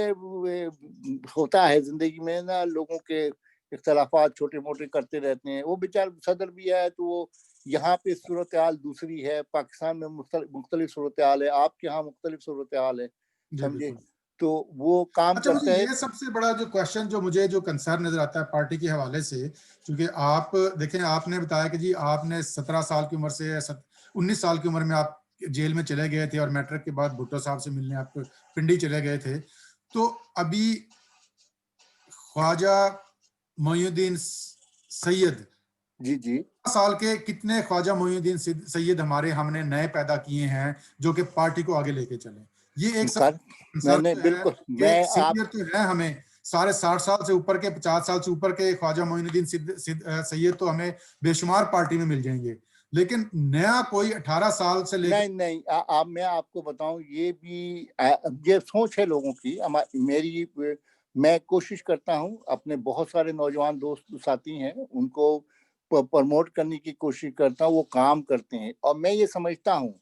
होता है जिंदगी में ना, लोगों के इख्तलाफात छोटे मोटे करते रहते हैं। वो बेचारा सदर भी है, तो वो यहाँ पे सूरत हाल दूसरी है, पाकिस्तान में मुख्तलिफ सूरत हाल है, आपके यहाँ मुख्तलिफ सूरत हाल है, जी समझे? बिल्कुल। तो वो काम अच्छा, मुझे करता है। ये सबसे बड़ा जो क्वेश्चन, जो मुझे जो कंसर्न नजर आता है पार्टी के हवाले से, क्योंकि आप देखें, आपने बताया कि जी आपने 17 साल की उम्र से 19 साल की उम्र में आप जेल में चले गए थे, और मैट्रिक के बाद भुट्टो साहब से मिलने आप पिंडी चले गए थे। तो अभी ख्वाजा मोइनुद्दीन सैयद, जी जी साल के कितने ख्वाजा मोइनुद्दीन सैयद हमारे हमने नए पैदा किए हैं जो कि पार्टी को आगे लेके चले? ये एक सब कर कंसर्न मैंने है बिल्कुल, कि मैं आप सीनियर तो है हमें, सारे 60 साल से ऊपर के, 50 साल से ऊपर के ख्वाजा मोइनुद्दीन सैयद तो हमें बेशुमार पार्टी में मिल जाएंगे, लेकिन नया कोई 18 साल से लेकर। नहीं नहीं, मैं आपको बताऊं, ये भी ये सोच है लोगों की। मेरी मैं कोशिश करता हूं, अपने बहुत सारे नौजवान दोस्त साथी हैं, उनको प्रमोट करने की कोशिश करता हूं। वो काम करते हैं, और मैं ये समझता हूं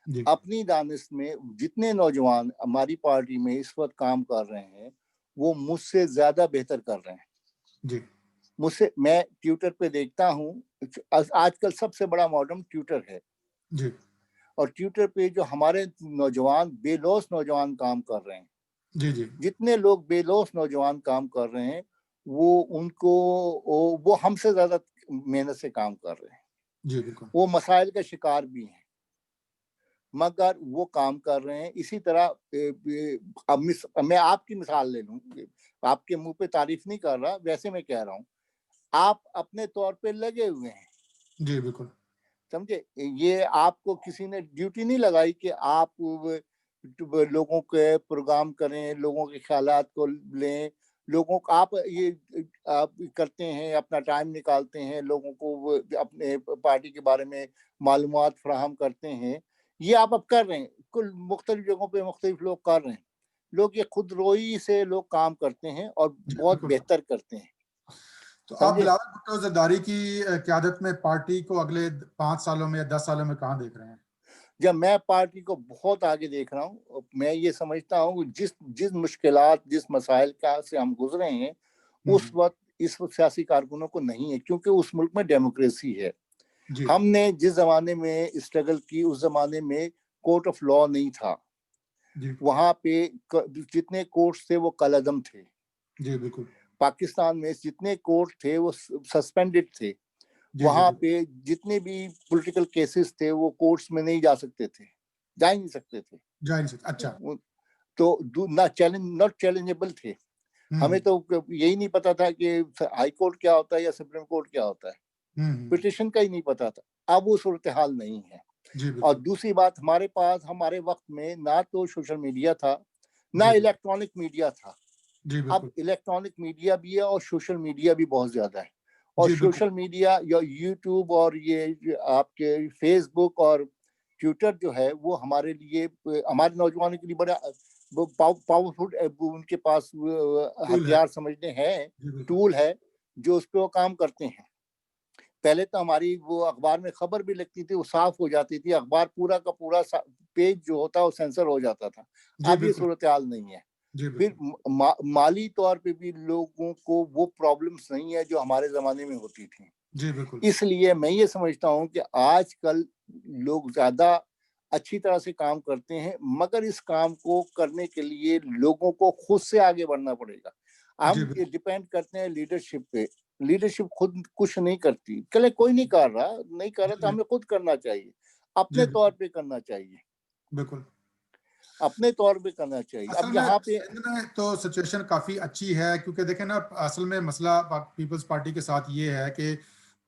जी अपनी दानिश में जितने नौजवान हमारी पार्टी में इस वक्त काम कर रहे हैं, वो मुझसे ज्यादा बेहतर कर रहे हैं। जी मुझसे, मैं ट्विटर पे देखता हूं, आजकल सबसे बड़ा मॉडर्न ट्विटर है, जी और ट्विटर पे जो हमारे नौजवान, बेलौस नौजवान काम कर रहे हैं, जी जी जितने लोग बेलौस नौजवान काम कर रहे हैं, वो उनको वो हमसे ज्यादा मेहनत से काम कर रहे हैं। जी बिल्कुल वो मसाइल का शिकार भी हैं, मगर वो काम कर रहे हैं। इसी तरह अब मैं आपकी मिसाल ले लूं, आपके मुंह पे तारीफ नहीं कर रहा, वैसे मैं कह रहा हूं, आप अपने तौर पे लगे हुए हैं, जी बिल्कुल समझे? ये आपको किसी ने ड्यूटी नहीं लगाई कि आप लोगों के प्रोग्राम करें, लोगों के ख्यालात को लें, लोगों को आप करते हैं, अपना टाइम निकालते हैं, लोगों को अपने पार्टी के बारे में मालूमात फराहम करते हैं। ये आप अब कर रहे हैं, कुल मुख्तलिफ जगहों पे मुख्तलिफ लोग कर रहे हैं। लोग ये खुद रोई से लोग काम करते हैं और जी बहुत बिल्कुल। बेहतर करते हैं, तो आप समझे? बिलावल भुट्टो जरदारी की क़यादत में पार्टी को अगले 5 सालों में या 10 सालों में कहाँ देख रहे हैं? जब मैं पार्टी को बहुत आगे देख रहा हूँ, मैं ये समझता हूँ जिस जिस मुश्किलात, जिस मसाइल का से हम गुजरे हैं, उस हम्म वक्त इस सियासी कारकुनों को नहीं है, क्योंकि उस मुल्क में डेमोक्रेसी है। जी हमने जिस जमाने में स्ट्रगल की उस जमाने में कोर्ट ऑफ लॉ नहीं था। जी वहां पे जितने कोर्ट्स थे वो कलअदम थे। जी बिल्कुल। पाकिस्तान में जितने कोर्ट थे वो सस्पेंडेड थे। जी जी वहां बिल्कुल। पे जितने भी पॉलिटिकल केसेस थे वो कोर्ट्स में नहीं जा सकते थे, जा ही नहीं सकते थे। जा नहीं सकता। अच्छा। तो नॉट चैलेंजेबल थे। हमें तो यही नहीं पता था कि हाई कोर्ट क्या होता है या सुप्रीम कोर्ट क्या होता है, हम्म। पिटिशन का ही नहीं पता था। अब वो सूरत हाल नहीं है। जी और बिल्कुल। दूसरी बात, हमारे पास हमारे वक्त में ना तो सोशल मीडिया था ना जी बिल्कुल। इलेक्ट्रॉनिक मीडिया था। जी अब बिल्कुल। इलेक्ट्रॉनिक मीडिया भी है और सोशल मीडिया भी बहुत ज्यादा है। और जी बिल्कुल। सोशल मीडिया या यूट्यूब और ये आपके फेसबुक और ट्विटर जो है वो हमारे लिए, हमारे नौजवानों के लिए बड़ा पावरफुल उनके पास टूल है। हथियार समझने हैं, जी बिल्कुल। टूल है जो उस पर वो काम करते हैं। पहले तो हमारी वो अखबार में खबर भी लगती थी वो साफ हो जाती थी, अखबार पूरा का पूरा पेज जो होता है वो सेंसर हो जाता था। जी अब ये बिल्कुल। सूरत हाल नहीं है। जी फिर बिल्कुल। माली तौर पे भी लोगों को वो प्रॉब्लम्स नहीं है जो हमारे जमाने में होती थी। जी बिल्कुल। इसलिए मैं ये समझता हूँ कि आजकल लोग ज्यादा अच्छी तरह से काम करते हैं, मगर इस काम को करने के लिए लोगों को खुद से आगे बढ़ना पड़ेगा। जी हम बिल्कुल। डिपेंड करते हैं लीडरशिप पे। लीडरशिप खुद कुछ नहीं करती, कल कोई नहीं कर रहा, नहीं कर रहा जी तो जी हमें खुद करना चाहिए, जी अपने तौर बिल्कुल। पे करना चाहिए, बिल्कुल। अपने तौर पे करना चाहिए। असल अब में यहाँ पे सिंध में तो सिचुएशन काफ़ी अच्छी है, क्योंकि देखें ना, असल में मसला पीपल्स पार्टी के साथ ये है कि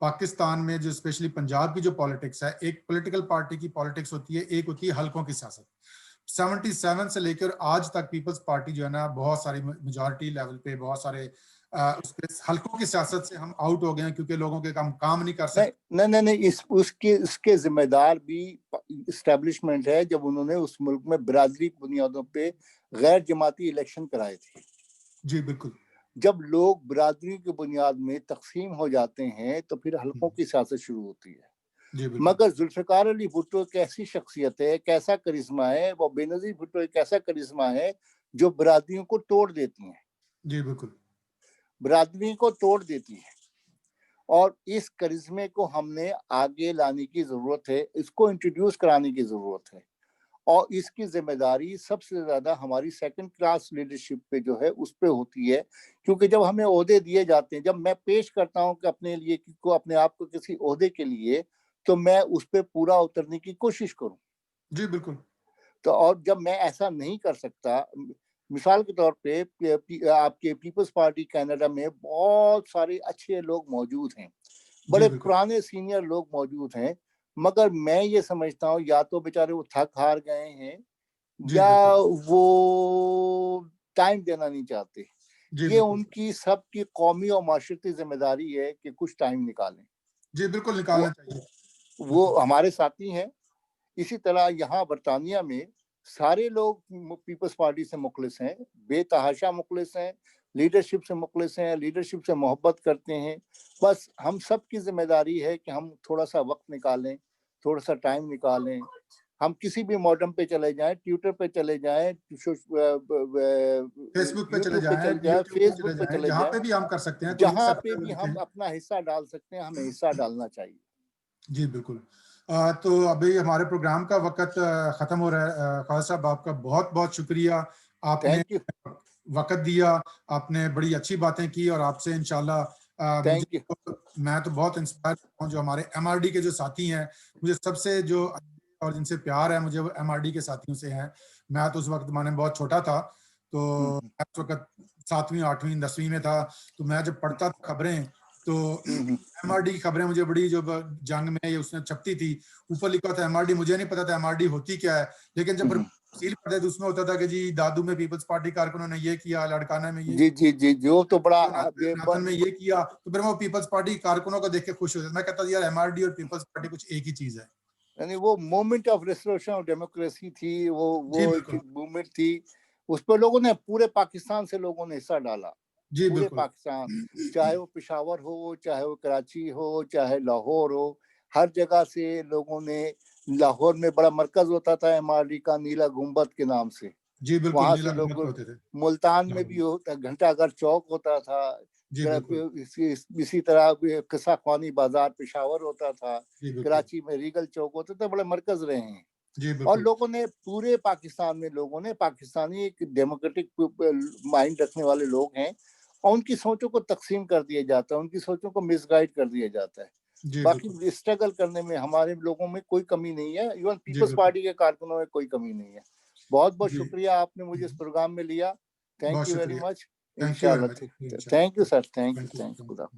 पाकिस्तान में जो स्पेशली पंजाब की जो पॉलिटिक्स है, एक पॉलिटिकल पार्टी की पॉलिटिक्स होती है, एक होती है हलकों की सियासत। 77 से लेकर आज तक पीपल्स पार्टी जो है ना, बहुत सारी मेजॉरिटी लेवल पे बहुत सारे उस पे हलकों की सियासत से हम आउट हो गए हैं, क्योंकि लोगों के काम नहीं कर नहीं सकते। नहीं नहीं नहीं, इस उसके इसके जिम्मेदार भी इस्टेब्लिशमेंट है, जब उन्होंने उस मुल्क में बिरादरी की बुनियादों पे गैर जमाती इलेक्शन कराए थे। जी बिल्कुल। जब लोग बिरादरी की बुनियाद में तकसीम हो जाते हैं तो फिर हलकों की सियासत शुरू होती है। जी बिल्कुल। मगर जुल्फिकार अली भुट्टो एक ऐसी शख्सियत है, एक ऐसा करिश्मा है, वो बेनजीर भुट्टो एक ऐसा करिश्मा है जो बिरादरियों को तोड़ देती है, जी बिल्कुल। बिरादरी को तोड़ देती है। और इस करिश्मे को हमने आगे लाने की जरूरत है, इसको इंट्रोड्यूस कराने की जरूरत है। और इसकी जिम्मेदारी सबसे ज्यादा हमारी सेकंड क्लास लीडरशिप पे जो है उस पे होती है। क्योंकि जब हमें ओहदे दिए जाते हैं, जब मैं पेश करता हूं कि अपने लिए को अपने आप को किसी ओहदे के लिए, तो मैं उस पे पूरा उतरने की कोशिश करूं। जी बिल्कुल। तो और जब मैं ऐसा नहीं कर सकता, मिसाल के तौर पे आपके पीपल्स पार्टी कनाडा में बहुत सारे अच्छे लोग मौजूद हैं, जी बड़े बिल्कुल। पुराने सीनियर लोग मौजूद हैं, मगर मैं ये समझता हूँ या तो बेचारे वो थक हार गए हैं जी या बिल्कुल। वो टाइम देना नहीं चाहते। जी ये बिल्कुल। उनकी सबकी कौमी और माशरती जिम्मेदारी है कि कुछ टाइम निकालें। जी बिल्कुल, वो निकालना चाहिए। वो बिल्कुल। हमारे साथी हैं। इसी तरह यहाँ बरतानिया में सारे लोग पीपल्स पार्टी से मुखलिस हैं, बेतहाशा मुखलिस हैं, लीडरशिप से मुखलिस हैं, लीडरशिप से मोहब्बत करते हैं। बस हम सब की जिम्मेदारी है कि हम थोड़ा सा वक्त निकालें, थोड़ा सा टाइम निकालें। हम किसी भी मॉडर्न पे चले जाएं, ट्विटर पे चले जाएं, फेसबुक पे चले यूट्यूब पे जाएं, चले जाएं, यूट्यूब पे चले फेसबुक पे जाएं, चले जहां जाएं, पे भी हम कर सकते हैं, कोई जहां सब पे पे भी लिखे हम हैं। अपना हिस्सा डाल सकते हैं, हमें हिस्सा डालना चाहिए। जी बिल्कुल। तो अभी हमारे प्रोग्राम का वक्त खत्म हो रहा है। खालिद साहब, आपका बहुत बहुत शुक्रिया, आपने थैंक यू। वक्त दिया, आपने बड़ी अच्छी बातें की, और आपसे इंशाल्लाह थैंक यू। मैं तो बहुत इंस्पायर हूँ। जो हमारे एमआरडी के जो साथी हैं, मुझे सबसे जो और जिनसे प्यार है मुझे, वो एमआरडी के साथियों से हैं। मैं तो उस वक्त माने बहुत छोटा था, तो मैं उस वक्त 7वीं 8वीं 10वीं में था। तो मैं जब पढ़ता था खबरें, तो एमआरडी की खबरें मुझे बड़ी, जो जंग में ये उसने छपती थी, ऊपर लिखा था एमआरडी। मुझे नहीं पता था एमआरडी होती क्या है, लेकिन जब तफसील पढ़ते तो उसमें होता था कि जी दादू में पीपल्स पार्टी कारकुनों ने ये किया, लड़काना में ये, जी जी जी, जो तो बड़ा नाथन में ये किया, तो फिर मैं वो पीपल्स पार्टी कारकुनों को देख के खुश होता था। मैं कहता था यार एमआरडी और पीपल्स पार्टी कुछ एक ही चीज है। यानी वो moment of restoration of democracy थी, वो जी एक बिल्कुल। मूवमेंट थी। उस पर लोगों ने, पूरे पाकिस्तान से लोगों ने हिस्सा डाला, जी पूरे बिल्कुल। पाकिस्तान, चाहे वो पेशावर हो, चाहे वो कराची हो, चाहे लाहौर हो, हर जगह से लोगों ने। लाहौर में बड़ा मरकज होता था एमआरडी का, नीला गुम्बद के नाम से, जी बिल्कुल, वहां नीला से गुम्बद लोग, होते थे। मुल्तान में भी होता, घंटा घर चौक होता था, जी बिल्कुल। इसी तरह किस्सा ख्वानी बाजार पेशावर होता था, जी बिल्कुल। कराची में रीगल चौक होते थे, बड़े मरकज रहे हैं। जी और बिल्कुल। लोगों ने पूरे पाकिस्तान में लोगों ने पाकिस्तानी एक डेमोक्रेटिक माइंड रखने वाले लोग हैं, और उनकी सोचों को तकसीम कर दिया जाता है, उनकी सोचों को मिसगाइड कर दिया जाता है। जी बिल्कुल। बाकी स्ट्रगल करने में हमारे लोगों में कोई कमी नहीं है, इवन जी पीपल्स बिल्कुल। पार्टी के कारकुनों में कोई कमी नहीं है। बहुत बहुत जी। शुक्रिया, आपने मुझे इस प्रोग्राम में लिया। थैंक बहुत यू वेरी शुक्रिया। मच। थैंक यू वेरी इंशाल्लाह। Much. Thank you sir, thank thank you. You, खुदा।